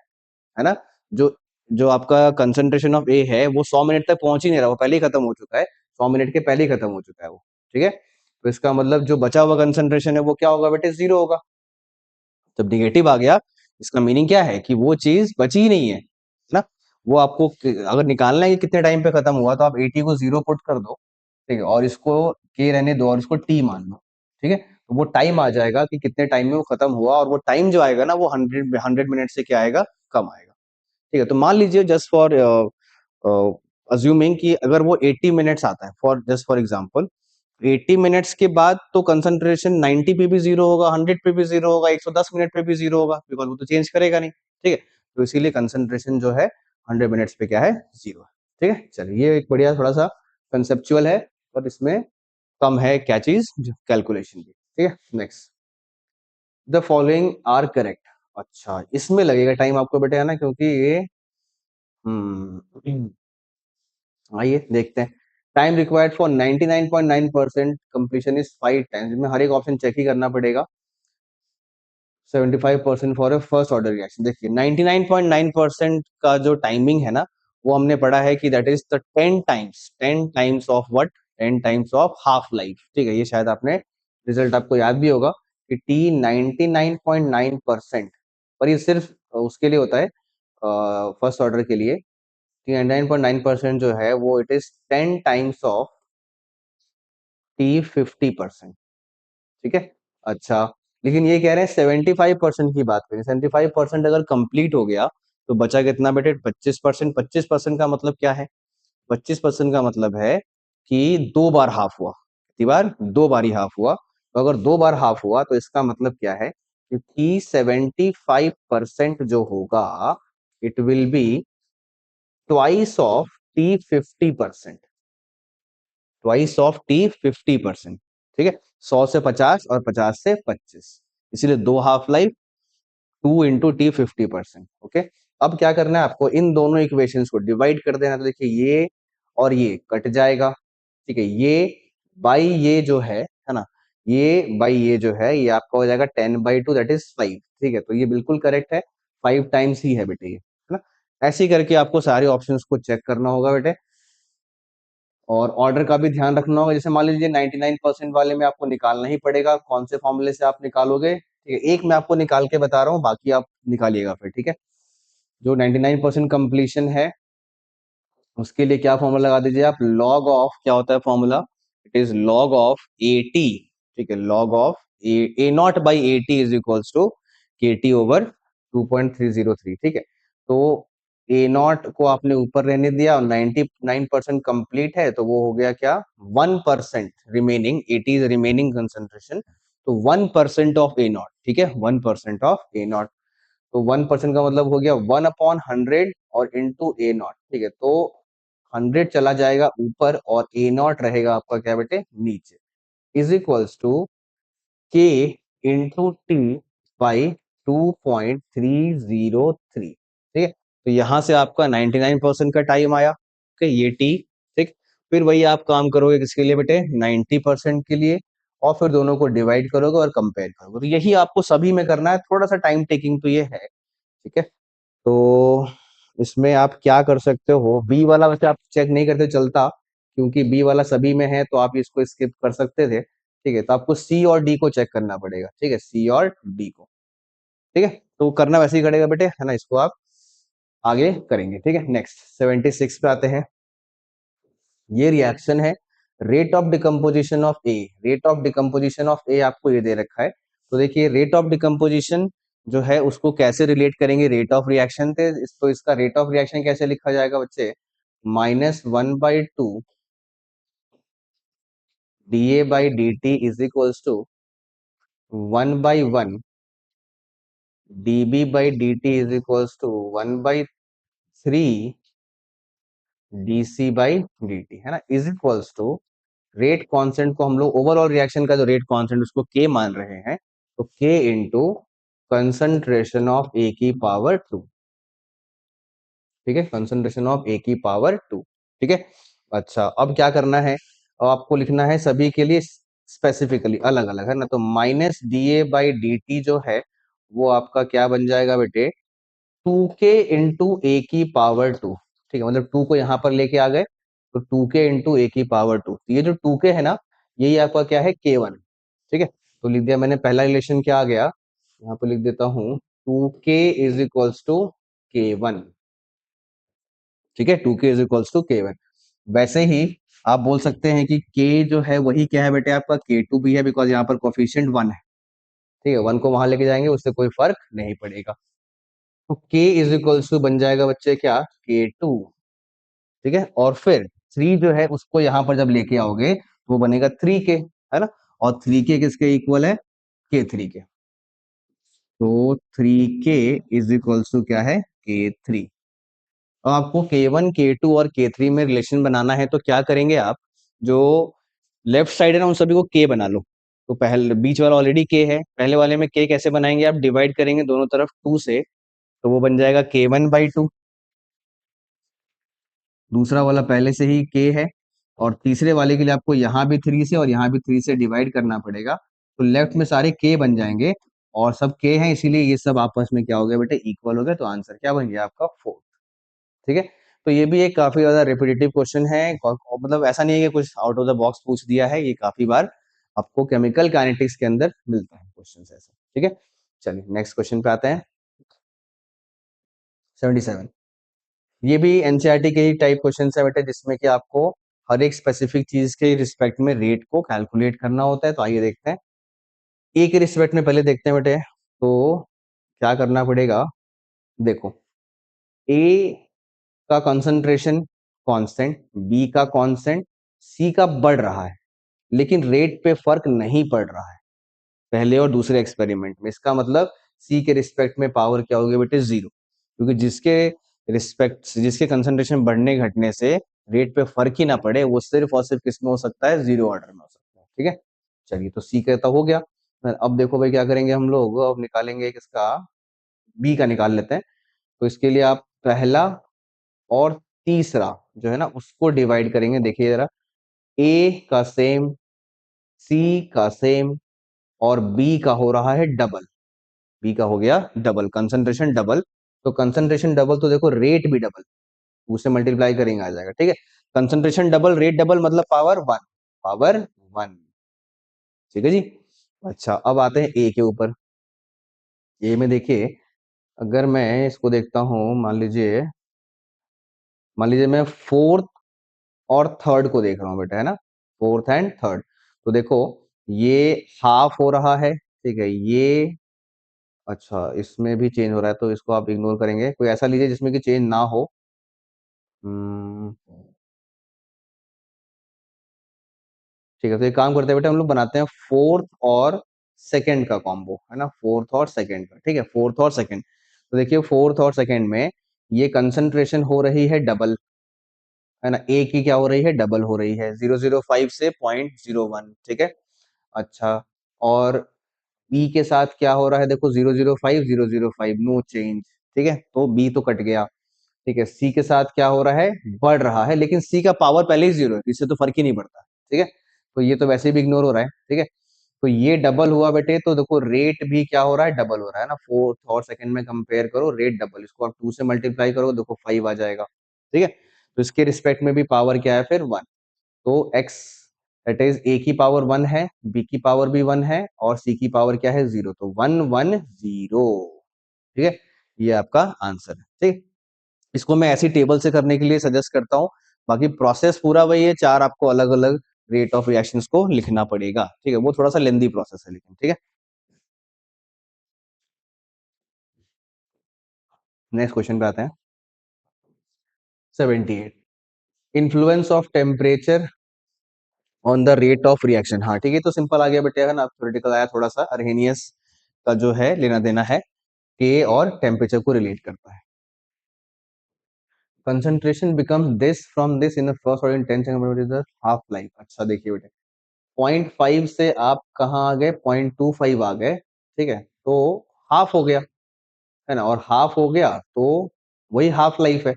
[SPEAKER 1] ना। जो जो आपका कंसंट्रेशन ऑफ ए है वो 100 मिनट तक पहुंच ही नहीं रहा, वो पहले ही खत्म हो चुका है, 100 मिनट के पहले ही खत्म हो चुका है वो। ठीक है, तो इसका मतलब जो बचा हुआ कंसंट्रेशन है वो क्या होगा बेटे जीरो होगा। जब निगेटिव आ गया इसका मीनिंग क्या है कि वो चीज बची ही नहीं है ना। वो आपको अगर निकालना है कि कितने टाइम पे खत्म हुआ, तो आप 80 को जीरो पुट कर दो, ठीक है, और इसको के रहने दो और इसको टी मान लो। ठीक है, तो वो टाइम आ जाएगा कि कितने टाइम में वो खत्म हुआ, और वो टाइम जो आएगा ना वो 100 मिनट से क्या आएगा कम आएगा। ठीक है, तो मान लीजिए जस्ट फॉर अज्यूमिंग कि अगर वो 80 मिनट्स आता है, for just for example 80 minutes के बाद तो कंसंट्रेशन 90 पे भी जीरो होगा, 100 पे भी जीरो होगा, 110 मिनट पे भी जीरो होगा, बिकॉज वो तो चेंज करेगा नहीं। ठीक है, तो इसीलिए कंसंट्रेशन जो है 100 मिनट्स पे क्या है जीरो है। ठीक है, चलिए ये एक बढ़िया थोड़ा सा कंसेप्चुअल है, पर इसमें कम है क्या चीज कैलकुलेशन की। ठीक है, next, the following are correct. अच्छा, इसमें लगेगा टाइम आपको बेटे है ना, क्योंकि ये आइए देखते हैं। Time required for 99.9% completion is 5 times. इसमें हर एक ऑप्शन चेक ही करना पड़ेगा। 75% for a first order reaction. देखिए 99.9% का जो टाइमिंग है ना, वो हमने पढ़ा है कि that is the 10 times of what, 10 times of half life. ठीक है, ये शायद आपने रिजल्ट आपको याद भी होगा कि टी 99.9%, पर ये सिर्फ उसके लिए होता है फर्स्ट ऑर्डर के लिए। 99.9% जो है वो it is 10 times of T 50%। ठीक है, अच्छा, लेकिन ये कह रहे हैं 75% की बात करें। 75% अगर कंप्लीट हो गया तो बचा कितना बेटे 25%। 25% का मतलब क्या है, 25% का मतलब है कि दो बार हाफ हुआ। कितनी बार, दो बार ही हाफ हुआ। तो अगर दो बार हाफ हुआ तो इसका मतलब क्या है कि 75% जो होगा it will be twice of T 50%। Twice of T 50%। ठीक है, 100 से 50 और 50 से 25, इसीलिए दो हाफ लाइफ, 2 × T 50%। ओके, अब क्या करना है आपको, इन दोनों इक्वेशंस को डिवाइड कर देना। तो देखिए ये और ये कट जाएगा। ठीक है, ये बाई ये जो है ना, ये बाई ये जो है ये आपका हो जाएगा 10/2, दैट इज 5। ठीक है, तो ये बिल्कुल करेक्ट है, 5 टाइम्स ही है बेटे ये, है ना। ऐसे ही करके आपको सारे ऑप्शंस को चेक करना होगा बेटे, और ऑर्डर का भी ध्यान रखना होगा। जैसे मान लीजिए 99% वाले में आपको निकालना ही पड़ेगा, कौन से फॉर्मूले से आप निकालोगे। ठीक है, एक मैं आपको निकाल के बता रहा हूँ, बाकी आप निकालिएगा फिर। ठीक है, जो 99% कंप्लीशन है उसके लिए क्या फॉर्मूला लगा दीजिए आप, लॉग ऑफ, क्या होता है formula, it is log of 80। ठीक है, log of A0/80 is equals to KT/2.303। ठीक है, तो A0 को आपने ऊपर रहने दिया और 99% कंप्लीट है, तो वो हो गया क्या 1% रिमेनिंग, 80 इज रिमेनिंग कंसंट्रेशन, तो 1% ऑफ A0। ठीक है, 1% ऑफ A0, तो 1% का मतलब हो गया 1/100 और इंटू A0। ठीक है, तो 100 चला जाएगा ऊपर और A0 रहेगा आपका क्या बेटे नीचे, इज इक्वल्स टू के इंटू टी बाई 2.303। ठीक है, तो यहां से आपका 99% का टाइम आया। ओके, ये टी, ठीक, फिर वही आप काम करोगे किसके लिए बेटे, 90% के लिए, और फिर दोनों को डिवाइड करोगे और कंपेयर करोगे। तो यही आपको सभी में करना है, थोड़ा सा टाइम टेकिंग तो ये है, ठीक है। तो इसमें आप क्या कर सकते हो, बी वाला वैसे आप चेक नहीं करते चलता, क्योंकि बी वाला सभी में है, तो आप इसको स्किप कर सकते थे, ठीक है। तो आपको सी और डी को चेक करना पड़ेगा, ठीक है, सी और डी को, ठीक है। तो करना वैसे ही करेगा बेटे, है ना, इसको आप आगे करेंगे, ठीक है। नेक्स्ट 76 पे आते हैं। ये रिएक्शन है rate of decomposition of A. Rate of decomposition of A आपको ये दे रखा है। तो देखिए रेट ऑफ डिकम्पोजिशन जो है उसको कैसे रिलेट करेंगे रेट ऑफ रिएक्शन थे, तो इसका रेट ऑफ रिएक्शन कैसे लिखा जाएगा बच्चे, -1/2 dA/dt is equals to 1/1 dB/dt is equals to 1/3 dC/dt, है ना, is equals to rate constant को हम लोग ओवरऑल रिएक्शन का जो रेट कांस्टेंट उसको के मान रहे हैं, तो के इंटू कंसंट्रेशन ऑफ ए की पावर 2, ठीक है, कंसंट्रेशन ऑफ ए की पावर 2, ठीक है। अच्छा अब क्या करना है, अब आपको लिखना है सभी के लिए स्पेसिफिकली अलग अलग, है ना। तो -dA/dt जो है वो आपका क्या बन जाएगा बेटे, 2k इंटू ए की पावर 2, ठीक है, मतलब 2 को यहाँ पर लेके आ गए, तो 2k इंटू ए की पावर 2, ये जो 2k है ना, यही आपका क्या है, k1, ठीक है। तो लिख दिया मैंने, पहला रिलेशन क्या आ गया, यहाँ पे लिख देता हूँ 2k is equals to k1, ठीक है, 2k is equals to k1। वैसे ही आप बोल सकते हैं कि k जो है वही क्या है बेटे आपका k2 भी है, बिकॉज यहाँ पर कोफिशिएंट 1 है, ठीक है, 1 को वहां लेके जाएंगे उससे कोई फर्क नहीं पड़ेगा। तो k इज इक्वल्स टू बन जाएगा बच्चे क्या, k2, ठीक है। और फिर 3 जो है उसको यहाँ पर जब लेके आओगे तो वो बनेगा 3k, है ना, और 3k किसके इक्वल है, k3 के। तो 3k इज इक्वल्स टू क्या है, k3। अब आपको k1 k2 और k3 में रिलेशन बनाना है, तो क्या करेंगे आप, जो लेफ्ट साइड है ना उन सभी को k बना लो। तो पहले बीच वाला ऑलरेडी k है, पहले वाले में k कैसे बनाएंगे, आप डिवाइड करेंगे दोनों तरफ 2 से, तो वो बन जाएगा k1/2। दूसरा वाला पहले से ही k है, और तीसरे वाले के लिए आपको यहाँ भी 3 से और यहाँ भी 3 से डिवाइड करना पड़ेगा, तो लेफ्ट में सारे k बन जाएंगे, और सब k हैं इसीलिए ये सब आपस में क्या हो गया बेटे, इक्वल हो गया, तो आंसर क्या बन गया आपका 4, ठीक है। तो ये भी एक काफी ज्यादा रिपीटेटिव क्वेश्चन है, मतलब ऐसा नहीं है कि कुछ आउट ऑफ द बॉक्स पूछ दिया है, ये काफी बार आपको केमिकल काइनेटिक्स के अंदर मिलता है क्वेश्चन ऐसा, ठीक है। चलिए नेक्स्ट क्वेश्चन पे आते हैं। 77, ये भी एनसीईआरटी के ही टाइप क्वेश्चन है बेटे, जिसमें कि आपको हर एक स्पेसिफिक चीज के रिस्पेक्ट में रेट को कैलकुलेट करना होता है। तो आइए देखते हैं, ए के रिस्पेक्ट में पहले देखते हैं बेटे, तो क्या करना पड़ेगा, देखो ए का कंसंट्रेशन कांस्टेंट, बी का कांस्टेंट, सी का बढ़ रहा है, लेकिन रेट पे फर्क नहीं पड़ रहा है पहले और दूसरे एक्सपेरिमेंट में। इसका मतलब सी के रिस्पेक्ट में पावर क्या होगी बेटे, 0, क्योंकि जिसके कंसंट्रेशन बढ़ने घटने से रेट पे फर्क ही ना पड़े, वो सिर्फ और सिर्फ किसमें हो सकता है, 0 ऑर्डर में हो सकता है, ठीक है। चलिए तो सी का तो हो गया। अब देखो भाई क्या करेंगे हम लोग, अब निकालेंगे किसका, बी का निकाल लेते हैं। तो इसके लिए आप पहला और तीसरा जो है ना उसको डिवाइड करेंगे। देखिए जरा, ए का सेम, सी का सेम, और बी का हो रहा है डबल, बी का हो गया डबल, कंसंट्रेशन डबल। तो कंसंट्रेशन डबल तो देखो रेट भी डबल, उसे मल्टीप्लाई करेंगे आ जाएगा, ठीक है। कंसंट्रेशन डबल रेट डबल मतलब पावर 1, पावर 1, ठीक है जी। अच्छा अब आते हैं ए के ऊपर। ए में देखिए, अगर मैं इसको देखता हूं, मान लीजिए मैं फोर्थ और थर्ड को देख रहा हूँ बेटा, है ना, फोर्थ एंड थर्ड। तो देखो ये हाफ हो रहा है, ठीक है, ये, अच्छा इसमें भी चेंज हो रहा है, तो इसको आप इग्नोर करेंगे, कोई ऐसा लीजिए जिसमें कि चेंज ना हो। हम्म, ठीक है, तो एक काम करते हैं बेटा, हम लोग बनाते हैं फोर्थ और सेकंड का कॉम्बो, है ना, फोर्थ और सेकंड का, ठीक है, फोर्थ और सेकंड। तो देखिए फोर्थ और सेकंड में ये कंसंट्रेशन हो रही है डबल, है ना, ए की क्या हो रही है, डबल हो रही है, 005 से 0.01, ठीक है। अच्छा, और बी के साथ क्या हो रहा है, देखो 005 005, नो चेंज, ठीक है, तो बी तो कट गया। ठीक है, सी के साथ क्या हो रहा है, बढ़ रहा है, लेकिन सी का पावर पहले ही जीरो है, इससे तो फर्क ही नहीं पड़ता। ठीक है, तो ये तो वैसे भी इग्नोर हो रहा है। ठीक है, तो ये डबल हुआ बेटे, तो देखो रेट भी क्या हो रहा है, डबल हो रहा है ना, फोर्थ और सेकंड में कंपेयर करो, रेट डबल, इसको आप 2 से मल्टीप्लाई करो, देखो 5 आ जाएगा। ठीक है, तो इसके रिस्पेक्ट में भी पावर क्या है फिर 1। तो x दैट इज a की पावर 1 है, b की पावर भी 1 है, और c की पावर क्या है 0, तो 1 1 0। ठीक है, ये आपका आंसर है। ठीक, इसको मैं ऐसी टेबल से करने के लिए सजेस्ट करता हूँ, बाकी प्रोसेस पूरा वही है, चार आपको अलग अलग रेट ऑफ रिएक्शंस को लिखना पड़ेगा। ठीक है, वो थोड़ा सा लेंदी प्रोसेस है लेकिन। ठीक है, नेक्स्ट क्वेश्चन पे आते हैं। 78, influence of temperature on the rate of reaction. हाँ ठीक है, तो सिंपल आ गया बेटे, है ना, थ्योरेटिकल आया थोड़ा सा, अर्हेनियस का जो है लेना देना है, के और टेम्परेचर को रिलेट करता है। Concentration become this from this in the first और इन 10 सेकंड हाफ लाइफ। अच्छा देखिए बेटे, 0.5 से आप कहाँ आ गए, 0.25 आ गए। ठीक है, तो हाफ हो गया, है ना, और हाफ हो गया तो वही हाफ लाइफ है।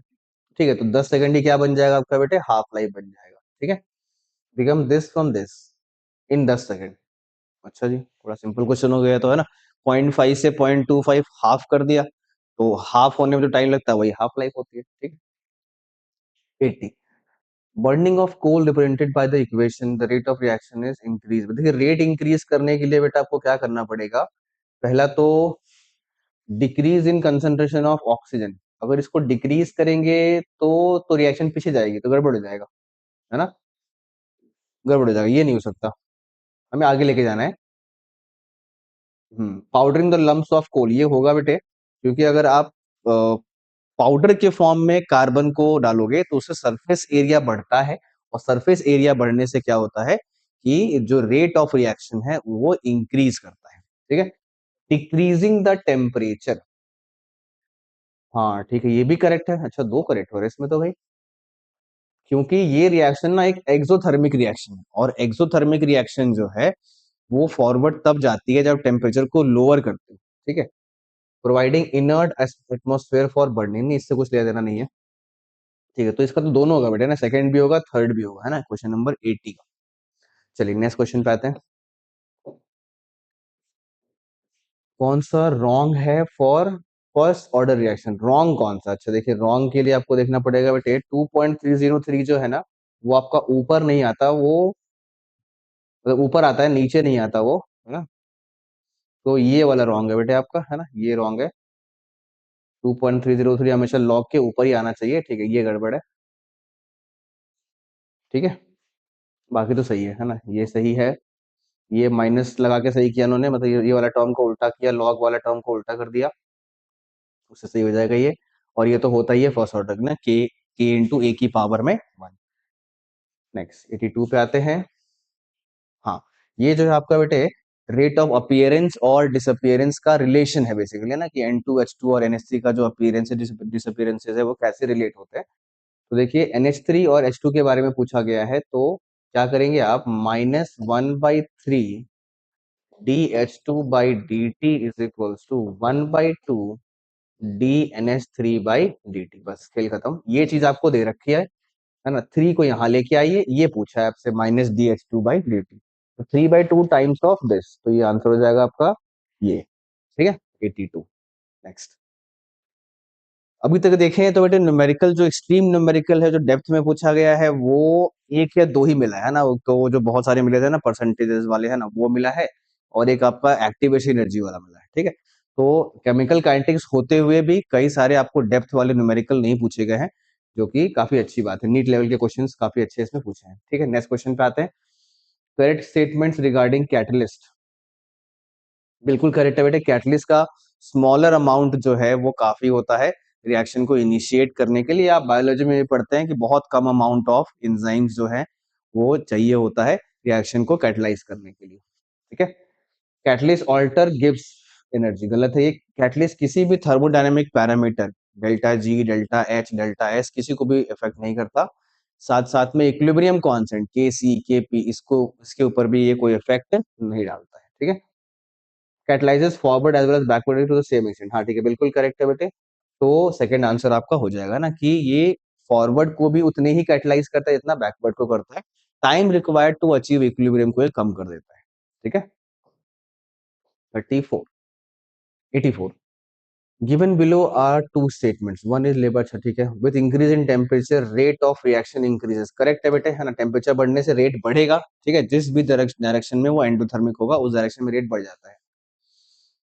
[SPEAKER 1] ठीक है, तो 10 सेकंड ही क्या बन जाएगा आपका बेटे, हाफ लाइफ बन जाएगा। ठीक है, become this from this in 10 second. अच्छा जी, थोड़ा सिंपल क्वेश्चन हो गया तो, है ना, 0.5 से 0.25 हाफ कर दिया, तो हाफ होने में जो टाइम लगता है वही हाफ लाइफ होती है। ठीक है, 80, burning of coal represented by the equation the rate of reaction is increase. देखिए रेट इंक्रीज करने के लिए बेटा आपको क्या करना पड़ेगा, पहला तो decrease in concentration of oxygen. अगर इसको डिक्रीज करेंगे तो रिएक्शन पीछे जाएगी, तो गड़बड़ हो जाएगा, है ना, गड़बड़ हो जाएगा, ये नहीं हो सकता, हमें आगे लेके जाना है। पाउडरिंग द लम्प्स ऑफ कोल, ये होगा बेटे, क्योंकि अगर आप पाउडर के फॉर्म में कार्बन को डालोगे तो उससे सरफेस एरिया बढ़ता है, और सरफेस एरिया बढ़ने से क्या होता है कि जो रेट ऑफ रिएक्शन है वो इंक्रीज करता है। ठीक है, डिक्रीजिंग द टेम्परेचर। हाँ ठीक है, ये भी करेक्ट है। अच्छा, दो करेक्ट हो रहे हैं इसमें तो भाई, क्योंकि ये रिएक्शन ना एक एक्सोथर्मिक रिएक्शन है, और एक्सोथर्मिक रिएक्शन जो है वो फॉरवर्ड तब जाती है जब टेम्परेचर को लोअर करते हो। ठीक है, providing inert atmosphere for burning, नहीं इससे कुछ लेना देना नहीं है। ठीक है, तो इसका तो दोनों होगा बेटा ना, सेकंड भी होगा थर्ड भी होगा, है ना, क्वेश्चन नंबर 80 का। चलिए नेक्स्ट क्वेश्चन पे आते हैं। कौन सा रॉन्ग है for first order reaction, wrong कौन सा। अच्छा देखिए, रॉन्ग के लिए आपको देखना पड़ेगा बेटे, 2.303 जो है ना, वो आपका ऊपर नहीं आता, वो मतलब ऊपर आता है, नीचे नहीं आता वो, है ना, तो ये वाला रॉन्ग है बेटे आपका, है ना, ये रॉन्ग है। 2.303 हमेशा लॉग के ऊपर ही आना चाहिए। ठीक है, ये गड़बड़ है। ठीक है, बाकी तो सही है ना, ये सही है। ये माइनस लगा के सही किया उन्होंने, मतलब ये वाला टर्म को उल्टा किया, लॉग वाला टर्म को उल्टा कर दिया, उससे सही हो जाएगा ये। और ये तो होता ही है फर्स्ट ऑर्डर ना, के इंटू ए की पावर में 1। नेक्स्ट 82 पे आते हैं। हाँ, ये जो है आपका बेटे रेट ऑफ अपीयरेंस और डिसअपीयरेंस का रिलेशन है बेसिकली, ना, कि N2H2 और NH3 का जो अपीयरेंस है, डिसअपीयरेंसेस है, वो कैसे रिलेट होते हैं। तो देखिए NH3 और H2 के बारे में पूछा गया है, तो क्या करेंगे आप, -1/3 dH2/dt is equals to 1/2 dNH3/dt। बस खेल खत्म, ये चीज आपको दे रखी है ना, 3 को यहाँ लेके आइए, ये पूछा है आपसे -dH2/dt, तो 3/2 टाइम्स ऑफ दिस, तो ये आंसर हो जाएगा आपका ये। ठीक है, 82। नेक्स्ट, अभी तक देखें तो बेटे न्यूमेरिकल, जो एक्सट्रीम न्यूमेरिकल है, जो डेप्थ में पूछा गया है, वो एक या दो ही मिला है ना, तो वो जो बहुत सारे मिले थे ना परसेंटेजेस वाले, है ना, वो मिला है, और एक आपका एक्टिवेशन एनर्जी वाला मिला है। ठीक है, तो केमिकल काइनेटिक्स होते हुए भी कई सारे आपको डेप्थ वाले न्यूमेरिकल नहीं पूछे गए हैं, जो कि काफी अच्छी बात है, नीट लेवल के क्वेश्चंस काफी अच्छे इसमें पूछे हैं। ठीक है, नेक्स्ट क्वेश्चन पे आते हैं। Correct statements regarding catalyst. बिल्कुल करेक्ट है बेटे, कैटलिस्ट का स्मॉलर अमाउंट जो है वो काफी होता है रिएक्शन को इनिशिएट करने के लिए। आप बायोलॉजी में भी पढ़ते हैं कि बहुत कम अमाउंट ऑफ एंजाइम्स जो है वो चाहिए होता है रिएक्शन को कैटलाइज करने के लिए। ठीक है, कैटलिस्ट ऑल्टर गिव्स एनर्जी, गलत है ये। कैटलिस्ट किसी भी thermodynamic parameter, delta G, delta H, delta S, किसी को भी इफेक्ट नहीं करता। साथ साथ में इक्विलिब्रियम कांस्टेंट के सी के पी, इसको इसके ऊपर भी ये कोई इफेक्ट नहीं डालता है। ठीक है, catalyses forward as well as backward to the same extent. हाँ ठीक है, बिल्कुल करेक्ट है बेटे। तो सेकंड आंसर आपका हो जाएगा ना कि ये फॉरवर्ड को भी उतने ही कैटलाइज करता है जितना बैकवर्ड को करता है। Time required to achieve equilibrium को ये कम कर देता है। ठीक है। 34 84 given below are two statements, one is label, अच्छा ठीक है, with increase in temperature rate of reaction increases, correct है बेटे, है ना, टेम्परेचर बढ़ने से रेट बढ़ेगा। ठीक है, जिस भी डायरेक्शन में वो एंडोथर्मिक होगा उस डायरेक्शन में रेट बढ़ जाता है।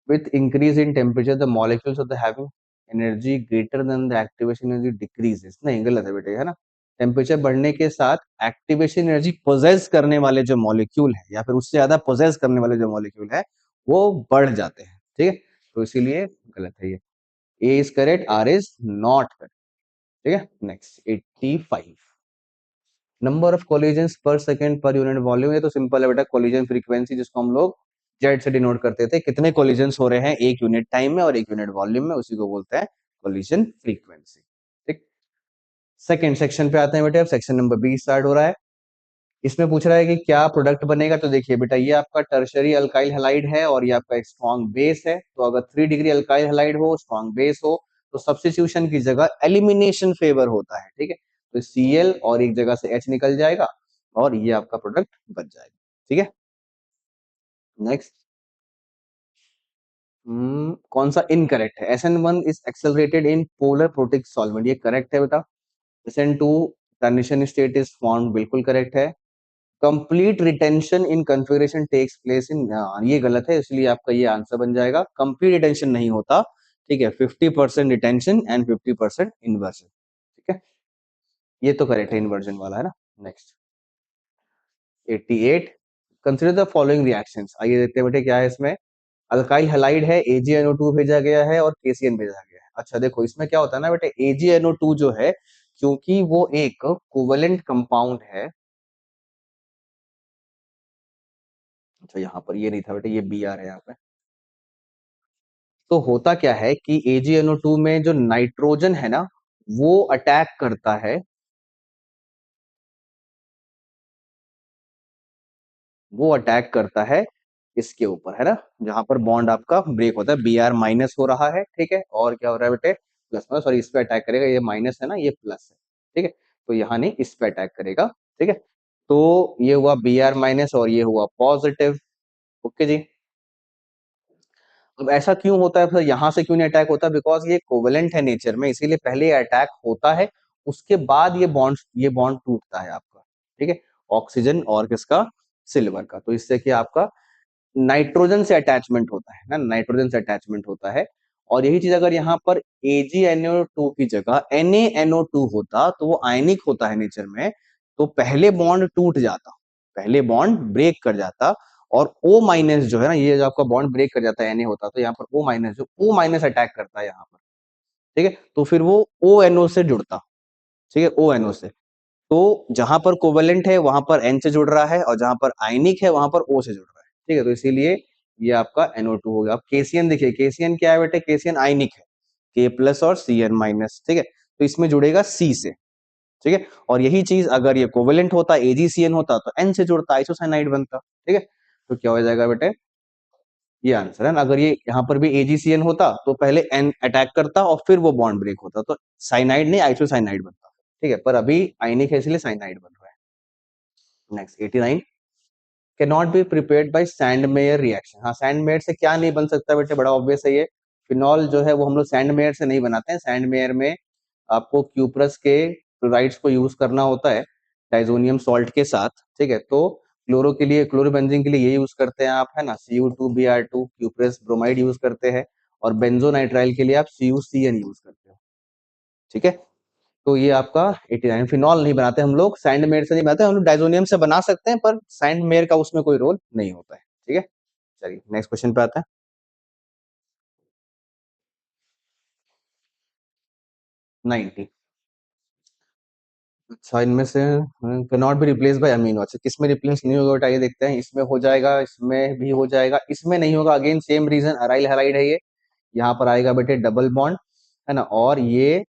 [SPEAKER 1] With increase in temperature, the molecules of the having energy greater than the activation energy decreases. नहीं, गलत है बेटे, है ना। टेम्परेचर बढ़ने के साथ एक्टिवेशन एनर्जी पोजेस करने वाले जो मॉलिक्यूल है या फिर उससे ज्यादा पोजेस करने वाले जो मॉलिक्यूल है वो बढ़ जाते हैं। ठीक है, तो इसीलिए गलत है ये। A is correct, R is not correct. ठीक है, next 85 number of collisions per second per unit volume. ये तो सिंपल है बेटा, कोलिजन फ्रीक्वेंसी जिसको हम लोग जेड से डिनोट करते थे, कितने कोलिजन्स हो रहे हैं एक यूनिट टाइम में और एक यूनिट वॉल्यूम में, उसी को बोलते हैं कोलिजन फ्रीक्वेंसी। ठीक, सेकंड सेक्शन पे आते हैं बेटे, अब सेक्शन नंबर बी स्टार्ट हो रहा है। इसमें पूछ रहा है कि क्या प्रोडक्ट बनेगा, तो देखिए बेटा ये आपका टर्शरी अल्काइल हैलाइड है और ये आपका एक स्ट्रॉन्ग बेस है। तो अगर 3 डिग्री अल्काइल हैलाइड हो, स्ट्रॉन्ग बेस हो, तो सब्स्टिट्यूशन की जगह एलिमिनेशन फेवर होता है। ठीक है, तो Cl और एक जगह से H निकल जाएगा और ये आपका प्रोडक्ट बच जाएगा। ठीक है, नेक्स्ट कौन सा इनकरेक्ट है, SN1 is accelerated in polar protic solvent, ये करेक्ट है बेटा। SN2 transition state is formed, बिल्कुल करेक्ट है। Complete retention in configuration takes place in, ये गलत है, इसलिए आपका ये आंसर बन जाएगा। कंप्लीट रिटेंशन नहीं होता। ठीक है, 50% रिटेंशन एंड 50% इन्वर्जन। ठीक है, ये तो करेक्ट है, इन्वर्जन वाला है ना। Next 88 consider the following reactions, आइए देखते हैं बेटे क्या है इसमें। अल्काइल हैलाइड है, AgNO2 भेजा गया है और KCN भेजा गया है। अच्छा देखो इसमें क्या होता है ना बेटे, AgNO2 जो है क्योंकि वो एक कोवेलेंट कंपाउंड है। अच्छा यहाँ पर ये नहीं था बेटे, ये Br है यहाँ पे। तो होता क्या है कि AgNO2 में जो नाइट्रोजन है ना वो अटैक करता है, वो अटैक करता है इसके ऊपर, है ना, जहां पर बॉन्ड आपका ब्रेक होता है, Br माइनस हो रहा है। ठीक है, और क्या हो रहा है बेटे, प्लस, सॉरी इस पे अटैक करेगा, ये माइनस है ना, ये प्लस है। ठीक है, तो यहाँ नहीं, इस पे अटैक करेगा। ठीक है, तो ये हुआ Br माइनस और ये हुआ पॉजिटिव। ओके जी, अब ऐसा क्यों होता है, फिर यहाँ से क्यों नहीं अटैक होता, बिकॉज ये कोवेलेंट है नेचर में, इसीलिए पहले अटैक होता है, उसके बाद ये बॉन्ड टूटता है आपका। ठीक है, ऑक्सीजन और किसका, सिल्वर का, तो इससे क्या आपका नाइट्रोजन से अटैचमेंट होता है ना, नाइट्रोजन से अटैचमेंट होता है। और यही चीज अगर यहाँ पर AgNO2 की जगह NaNO2 होता तो वो आयनिक होता है नेचर में, तो पहले बॉन्ड टूट जाता, पहले बॉन्ड ब्रेक कर जाता, और O माइनस जो है ना, ये जो आपका बॉन्ड ब्रेक कर जाता है Na होता, तो यहाँ पर O माइनस, जो O माइनस अटैक करता है यहाँ पर। ठीक है, तो फिर वो ONO से जुड़ता। ठीक है, ONO से, तो जहां पर कोवेलेंट है वहां पर N से जुड़ रहा है और जहां पर आयनिक है वहां पर O से जुड़ रहा है। ठीक है, तो इसीलिए ये आपका NO2 हो गया। अब KCN देखिए, KCN क्या है बेटे, KCN आयनिक है, K प्लस और Cn माइनस। ठीक है, तो इसमें जुड़ेगा C से। ठीक है, और यही चीज अगर ये कोवेलेंट होता, AgCN होता, तो N से जुड़ता, आइसोसाइनाइड बनता। ठीक है, तो क्या हो जाएगा बेटे, ये आंसर है ना। अगर ये यहाँ पर भी AgCN होता तो पहले N अटैक करता और फिर वो बॉन्ड ब्रेक होता, तो साइनाइड नहीं आइसोसाइनाइड बनता। ठीक है, पर अभी आयनिक है इसलिए साइनाइड बन रहा है। Next 89 can not be prepared by Sandmeyer reaction. हाँ, सैंडमेयर से क्या नहीं बन सकता बेटे, बड़ा ऑब्वियस है ये। फिनॉल जो है वो हम लोग सैंडमेयर से नहीं बनाते हैं, सैंडमेयर में आपको क्यूप्रस के क्लोराइड्स को यूज करना होता है डाइजोनियम सॉल्ट के साथ। ठीक है, तो क्लोरो के लिए, क्लोरोबेंजीन के लिए ये यूज करते हैं आप, है ना, Cu2Br2 क्यूप्रस ब्रोमाइड यूज करते हैं, और बेंजोनाइट्राइल के लिए आप CuCN यूज करते हो। ठीक है, तो ये आपका 89, फिनॉल नहीं बनाते हम लोग, सैंडमेयर से नहीं बनाते हम लोग, डाइजोनियम से बना सकते हैं पर सैंडमेयर का उसमें कोई रोल नहीं होता है। ठीक है, चलिए नेक्स्ट क्वेश्चन पे आता है। 90, अच्छा इनमें से not be replace by amino, अच्छा किस में रिप्लेस नहीं होगा बेटा, ये देखते हैं। इसमें हो जाएगा, इसमें भी हो जाएगा, इसमें नहीं होगा, again same reason, aryl halide है ये, यहाँ पर आएगा बेटे डबल बॉन्ड, है ना, और ये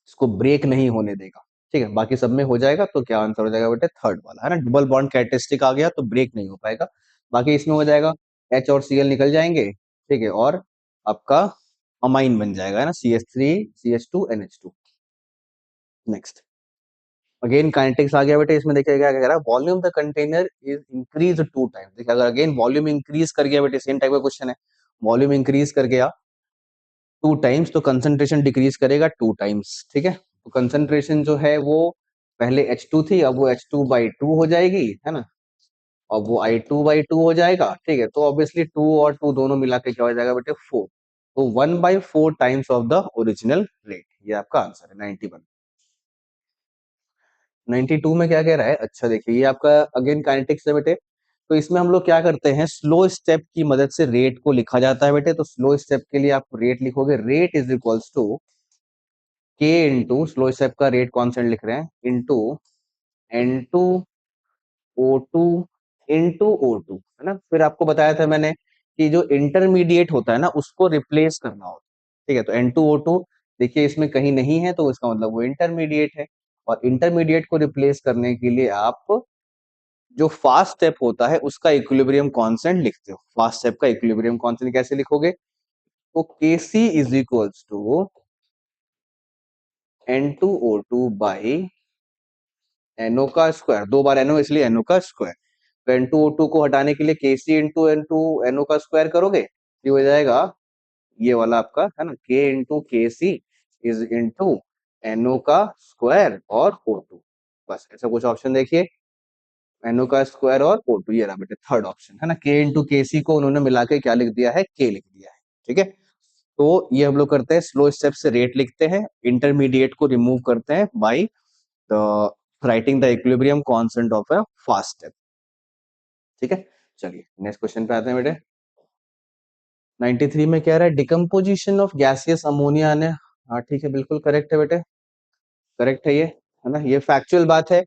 [SPEAKER 1] इसको ब्रेक नहीं होने देगा। ठीक है, बाकी सब में हो जाएगा, तो क्या आंसर हो जाएगा बेटे, थर्ड वाला, है ना, डबल बॉन्ड कैरेक्टरिस्टिक आ गया तो ब्रेक नहीं हो पाएगा। बाकी इसमें हो जाएगा H और Cl निकल जाएंगे। ठीक है, और आपका अमाइन बन जाएगा, है ना, CH3 CH2 NH2। Next, again kinetics आ गया बेटे, इसमें देखिए क्या कह रहा है, volume the container is increase 2 times. देखिए अगर अगेन वॉल्यूम इंक्रीज कर गया बेटे, सेम टाइप का क्वेश्चन है, वॉल्यूम इंक्रीज कर गया 2 टाइम्स तो कंसंट्रेशन डिक्रीज करेगा 2 टाइम्स, ठीक है। तो कंसंट्रेशन जो है वो पहले H2 थी, अब वो H2/2 हो जाएगी, है ना, अब वो I2/2 हो जाएगा, ठीक है। तो ऑब्वियसली 2 और 2 दोनों मिला के क्या हो जाएगा बेटे, 4। तो 1/4 times of the original rate, ये आपका आंसर है 91। 92 में क्या कह रहा है, अच्छा देखिए ये आपका अगेन काइनेटिक्स है बेटे। तो इसमें हम लोग क्या करते हैं, स्लो स्टेप की मदद से रेट को लिखा जाता है बेटे। तो स्लो स्टेप के लिए आप रेट लिखोगे, रेट इज इक्वल्स टू के इंटू, स्लो स्टेप का रेट कांस्टेंट लिख रहे हैं, इंटू N2O2 इंटू O2, है ना। फिर आपको बताया था मैंने कि जो इंटरमीडिएट होता है ना उसको रिप्लेस करना होता है, ठीक है। तो N2O2 देखिए इसमें कहीं नहीं है, तो इसका मतलब वो इंटरमीडिएट है। और इंटरमीडिएट को रिप्लेस करने के लिए आप जो फास्ट स्टेप होता है उसका इक्विलिब्रियम कांस्टेंट लिखते हो। फास्ट स्टेप का इक्विलिब्रियम कांस्टेंट कैसे लिखोगे, तो Kc is equals to N2O2 by NO का स्क्वायर, 2 बार NO इसलिए NO का स्क्वायर। तो N2O2 को हटाने के लिए Kc इंटू NO का स्क्वायर करोगे, ये हो जाएगा ये वाला आपका, है ना, K into Kc is into NO का स्क्वायर और O2। बस ऐसा कुछ ऑप्शन देखिए, NO का स्क्वायर और O2, ये रहा बेटे थर्ड ऑप्शन, है ना। K इंटू Kc को उन्होंने मिला के क्या लिख दिया है, K लिख दिया है, ठीक है। तो ये हम लोग करते हैं, स्लो स्टेप से रेट लिखते हैं, इंटरमीडिएट को रिमूव करते हैं by the writing the equilibrium constant of a fast step, ठीक है। चलिए नेक्स्ट क्वेश्चन पे आते हैं बेटे। 93 में कह रहा है डिकम्पोजिशन ऑफ गैसियस अमोनिया ने, हाँ ठीक है बिल्कुल करेक्ट है बेटे, करेक्ट है ये, है ना, ये फैक्चुअल बात है।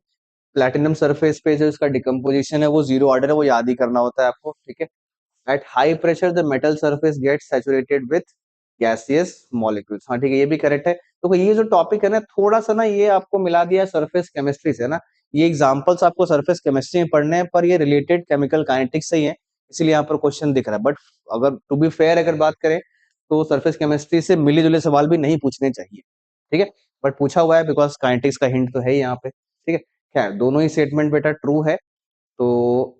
[SPEAKER 1] प्लैटिनम सरफेस पे जो इसका डिकम्पोजिशन है वो जीरो ऑर्डर है, वो याद ही करना होता है आपको, ठीक है। At high pressure the metal surface gets saturated with gaseous molecules, हाँ ठीक है ये भी करेक्ट है। तो ये जो टॉपिक है ना, थोड़ा सा ना ये आपको मिला दिया सरफेस केमिस्ट्री से ना, ये एग्जांपल्स आपको सरफेस केमिस्ट्री में पढ़ने हैं, पर ये रिलेटेड केमिकल काइनेटिक्स से ही है, इसलिए यहाँ पर क्वेश्चन दिख रहा है। बट अगर टू बी फेयर अगर बात करें तो सरफेस केमिस्ट्री से मिले जुले सवाल भी नहीं पूछने चाहिए, ठीक है। बट पूछा हुआ है बिकॉज काइनेटिक्स का हिंट तो है यहाँ पे, ठीक है। खैर दोनों ही स्टेटमेंट बेटा ट्रू है, तो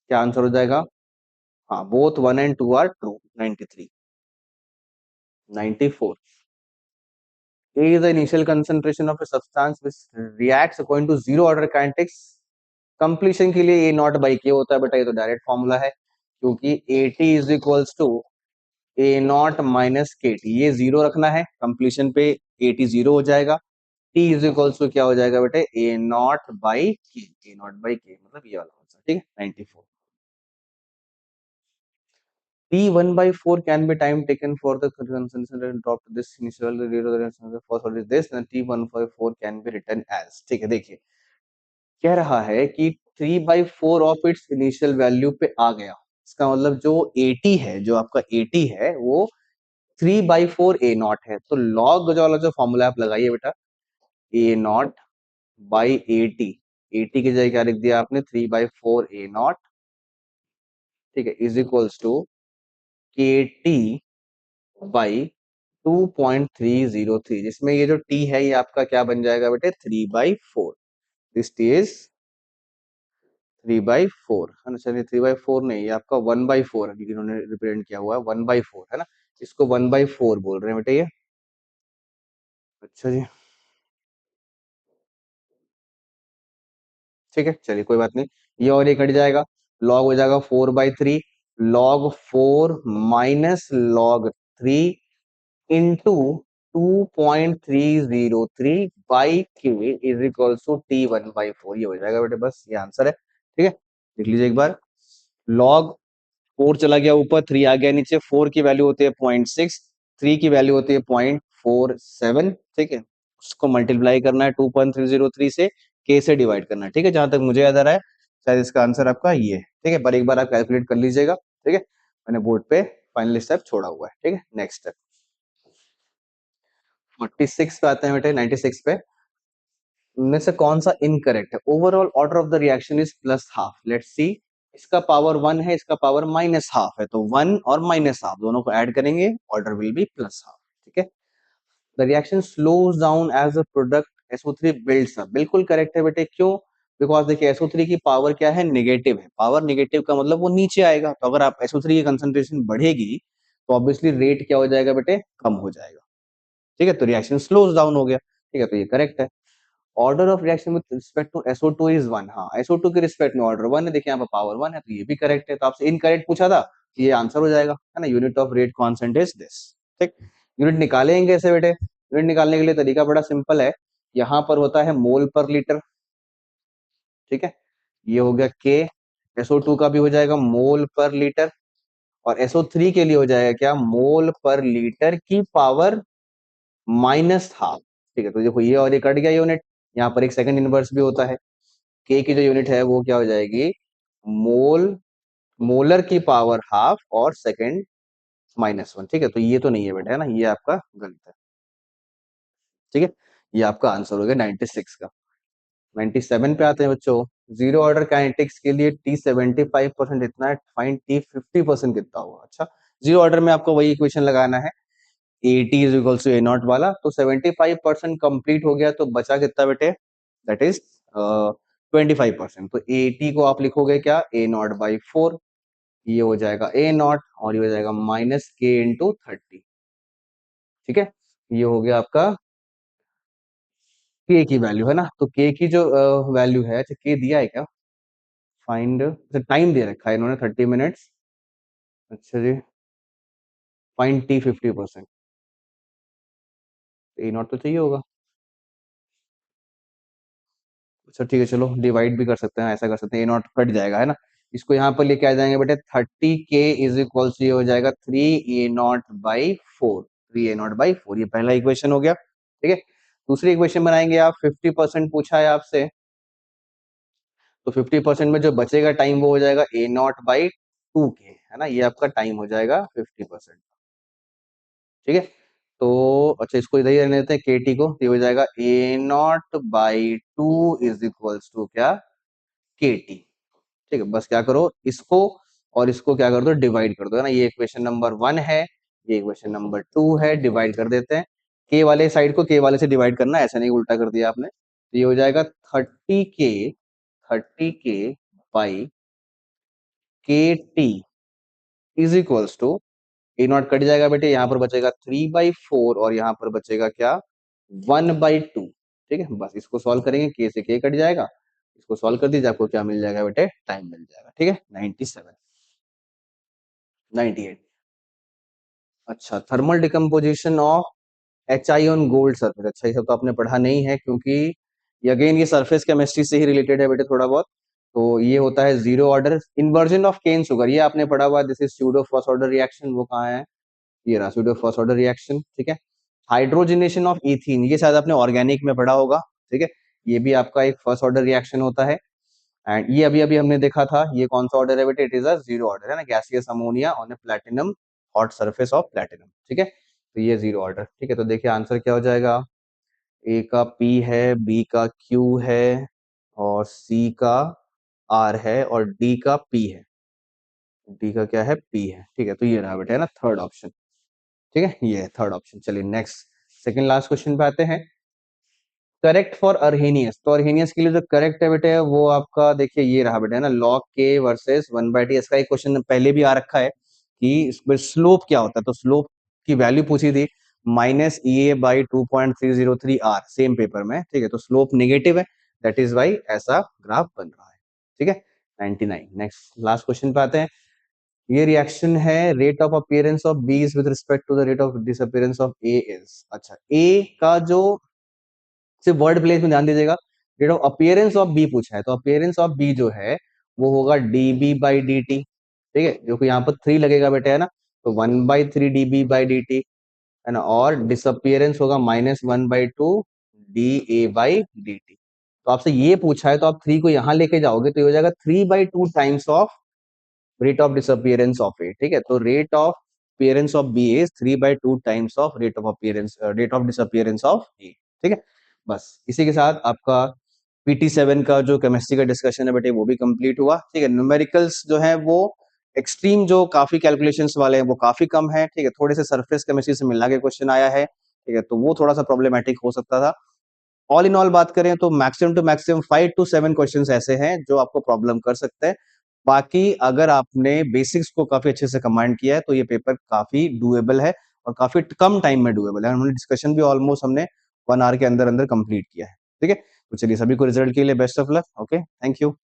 [SPEAKER 1] क्या आंसर हो जाएगा, हाँ both 1 and 2 are true. 93। 94, A is the initial concentration of a substance which reacts according to zero order kinetics। Completion के लिए A नॉट बाई के होता है बेटा, ये तो डायरेक्ट फॉर्मूला है, क्योंकि AT is equals to A not minus KT, ये जीरो रखना है, कंप्लीशन पे AT जीरो हो जाएगा, T इज इक्वल्स टू क्या हो जाएगा बेटे, A नॉट बाई के, A नॉट बाई के मतलब ये वाला आंसर, ठीक है 94। T1/4 can be time taken for the concentration and drop to this initial zero for this, then T1/4 can be written as, ठीक है। देखिए कह रहा है कि 3/4 ऑफ इट्स इनिशियल वैल्यू पे आ गया, इसका मतलब जो 80 है, जो आपका 80 है वो 3/4 A नॉट है। तो लॉग जो वाला जो फॉर्मूला आप लगाइए बेटा, A नॉट बाई 80, 80 की जगह क्या लिख दिया आपने, 3/4 A नॉट, ठीक है, is equals to KT by 2.303, जिसमें ये जो T है ये आपका क्या बन जाएगा बेटे, 3/4, दिस T इज 3/4, है ना। चलिए 3/4 नहीं, ये आपका 1/4 है, क्योंकि इन्होंने रिप्रेजेंट किया हुआ है 1/4, है ना, इसको 1/4 बोल रहे हैं बेटे ये। अच्छा जी, ठीक है चलिए कोई बात नहीं, ये और ये कट जाएगा, लॉग हो जाएगा 4/3, log 4 minus log 3 into 2.303 by के इज इक्वल्स टू T1/4, ये हो जाएगा बेटे, बस ये आंसर है, ठीक है। देख लीजिए एक बार, लॉग 4 चला गया ऊपर, 3 आ गया नीचे, 4 की वैल्यू होती है 0.6, 3 की वैल्यू होती है 0.47, ठीक है। उसको मल्टीप्लाई करना है 2.303 से, के से डिवाइड करना है, ठीक है, जहां तक मुझे याद आ रहा है शायद इसका आंसर आपका ये है, ठीक है। पर एक बार आप कैलकुलेट कर लीजिएगा, ठीक है, मैंने बोर्ड पे फाइनल स्टेप छोड़ा हुआ है, ठीक है। नेक्स्ट स्टेप 46 पे आते हैं बेटे, 96 पे में से कौन सा इनकरेक्ट है, overall order of the reaction is +½ let's see. इसका पावर 1 है, इसका पावर माइनस हाफ है, तो 1 और माइनस हाफ दोनों को ऐड करेंगे, order will be plus half. ठीक है, the reaction slows down as a product SO3 builds up. बिल्कुल करेक्ट है बेटे, क्यों? बिकॉज देखिए SO3 की पावर क्या है, नेगेटिव है। पावर नेगेटिव का मतलब वो नीचे आएगा, तो अगर आप SO3 की कंसंट्रेशन बढ़ेगी तो ऑब्वियसली रेट क्या हो जाएगा बेटे, कम हो जाएगा। ठीक है, तो रिएक्शन स्लोज डाउन हो गया। ठीक है, तो ये करेक्ट है। Order of reaction with respect to SO2 is 1। हाँ, SO2 के रिस्पेक्ट में ऑर्डर 1 है, देखिए यहाँ पर पावर 1 है, तो ये भी करेक्ट है। तो आपसे इनकरेक्ट पूछा था, तो ये आंसर हो जाएगा, है ना। Unit of rate constant is this. ठीक, यूनिट निकालेंगे कैसे बेटे? यूनिट निकालने के लिए तरीका बड़ा सिंपल है। यहाँ पर होता है मोल पर लीटर। ठीक है, ये हो गया के। SO2 का भी हो जाएगा मोल पर लीटर, और SO3 के लिए हो जाएगा क्या, मोल पर लीटर की पावर माइनस हाफ। ठीक है, तो देखो ये और ये कट गया यूनिट। यहाँ पर एक सेकंड इनवर्स भी होता है। के की जो यूनिट है वो क्या हो जाएगी, मोल, मोलर की पावर हाफ और सेकंड -1। ठीक है, तो ये तो नहीं है बेटा, है ना, ये आपका गलत है। ठीक है, ये आपका आंसर हो गया 96 का। 97 पे आते हैं बच्चों। जीरो ऑर्डर काइनेटिक्स के लिए T 75% इतना है, फाइंड T 50% कितना होगा। अच्छा, जीरो ऑर्डर में आपको वही इक्वेशन लगाना है, AT is equal to A0 वाला। तो 75% कंप्लीट हो गया, तो बचा कितना बेटे, दैट इज 25%। तो AT को आप लिखोगे क्या, A0/4। ये हो जाएगा A0 और ये हो जाएगा -K/30। ठीक है, ये हो गया आपका K की वैल्यू, है ना। तो K की जो वैल्यू है, अच्छा K दिया है क्या, फाइंड, अच्छा टाइम दे रखा है इन्होंने 30 मिनट्स। अच्छा जी, फाइंड T 50%। A0 तो चाहिए होगा। अच्छा ठीक है, चलो डिवाइड भी कर सकते हैं, ऐसा कर सकते हैं, A0 कट जाएगा, है ना। इसको यहाँ पर लेके आ जाएंगे बेटे, 30K इज इक्वल टू ये हो जाएगा 3A0/4। 3A0/4, ये पहला इक्वेशन हो गया। ठीक है, दूसरी इक्वेशन बनाएंगे आप, 50% पूछा है आपसे, तो 50% में जो बचेगा टाइम वो हो जाएगा A0/2K, है ना। ये आपका टाइम हो जाएगा 50%। ठीक है, तो अच्छा इसको इधर ही रहने देते हैं, KT को। ये हो जाएगा A0/2 इज इक्वल्स टू क्या, KT। ठीक है, बस क्या करो, इसको और इसको क्या कर दो, डिवाइड कर दो, है ना। ये इक्वेशन नंबर 1 है, ये इक्वेशन नंबर 2 है, डिवाइड कर देते हैं। के वाले साइड को के वाले से डिवाइड करना, ऐसा नहीं उल्टा कर दिया आपने। तो ये हो जाएगा 30K by KT is equals to, A0 cut जाएगा बेटे, यहाँ पर बचेगा 3/4 और यहाँ पर बचेगा क्या, 1/2। ठीक है, बस इसको सॉल्व करेंगे, के से के कट जाएगा, इसको सॉल्व कर दीजिए, आपको क्या मिल जाएगा बेटे, टाइम मिल जाएगा। ठीक है, 97, 98। अच्छा, thermal decomposition of HI on gold surface. अच्छा, ये सब तो आपने पढ़ा नहीं है, क्योंकि ये अगेन ये सरफेस केमिस्ट्री से ही रिलेटेड है बेटे थोड़ा बहुत। तो ये होता है zero order inversion of cane sugar, ये आपने पढ़ा हुआ, this is pseudo first order reaction. वो कहाँ है, ये रहा स्यूडो फर्स्ट ऑर्डर रिएक्शन। ठीक है, हाइड्रोजनेशन ऑफ इथीन, ये शायद आपने ऑर्गेनिक में पढ़ा होगा। ठीक है, ये भी आपका एक फर्स्ट ऑर्डर रिएक्शन होता है। एंड ये अभी अभी हमने देखा था, ये कौन सा ऑर्डर है बेटे, it is a zero order, है ना, gaseous ammonia on A platinum, hot surface of platinum. ठीक है, तो ये जीरो ऑर्डर। ठीक है, तो देखिए आंसर क्या हो जाएगा, ए का P है, बी का Q है, और C का R है, और D का P है। D का क्या है, P है। ठीक है, तो ये रहा बेटा, है ना, थर्ड ऑप्शन। ठीक है, ये है थर्ड ऑप्शन। चलिए नेक्स्ट, सेकंड लास्ट क्वेश्चन पे आते हैं। करेक्ट फॉर अर्हेनियस, तो अर्हेनियस के लिए जो करेक्ट है बेटे वो आपका देखिए ये रहा बेटे, है ना, log K वर्सेस 1/T। इसका एक क्वेश्चन पहले भी आ रखा है कि इसमें स्लोप क्या होता है, तो स्लोप की वैल्यू पूछी थी, -EA/2.303R, सेम पेपर में। ठीक है, तो स्लोप नेगेटिव है, दैट इज वाई ऐसा ग्राफ बन रहा है। ठीक है, 99। नेक्स्ट लास्ट क्वेश्चन पे आते हैं। ये रिएक्शन है, rate of appearance of B is with respect to the rate of disappearance of A is. अच्छा, ए का जो, सिर्फ वर्ड प्लेस में ध्यान दीजिएगा, rate of appearance of B पूछा है, तो अपीयरेंस ऑफ बी जो है वो होगा dB/dt। ठीक है, जो कि यहाँ पर 3 लगेगा बेटे, है ना, तो 1/3 dB/dt, है ना, और डिसअपीयरेंस होगा -1/2 dA/dt। तो आपसे ये पूछा है, तो आप 3 को यहाँ लेके जाओगे तो ये हो जाएगा 3/2 times of rate of disappearance of A. ठीक है, तो rate of appearance of B is 3/2 times of rate of appearance, rate of disappearance of A. ठीक है, बस इसी के साथ आपका PT7 का जो केमिस्ट्री का डिस्कशन है बेटे वो भी कंप्लीट हुआ। ठीक है, न्यूमेरिकल्स जो है वो एक्सट्रीम जो काफी कैलकुलेशंस वाले हैं वो काफी कम है। ठीक है, थोड़े से सरफेस केमिस्ट्री से मिला के क्वेश्चन आया है। ठीक है, तो वो थोड़ा सा प्रॉब्लमेटिक हो सकता था। ऑल इन ऑल बात करें तो maximum to maximum 5 to 7 questions ऐसे हैं जो आपको प्रॉब्लम कर सकते हैं। बाकी अगर आपने बेसिक्स को काफी अच्छे से कमांड किया है तो ये पेपर काफी डुएबल है और काफी कम टाइम में डुएबल है। हमने डिस्कशन भी ऑलमोस्ट हमने 1 आवर के अंदर अंदर कंप्लीट किया है। ठीक है, तो चलिए सभी को रिजल्ट के लिए best of luck. Okay, thank you.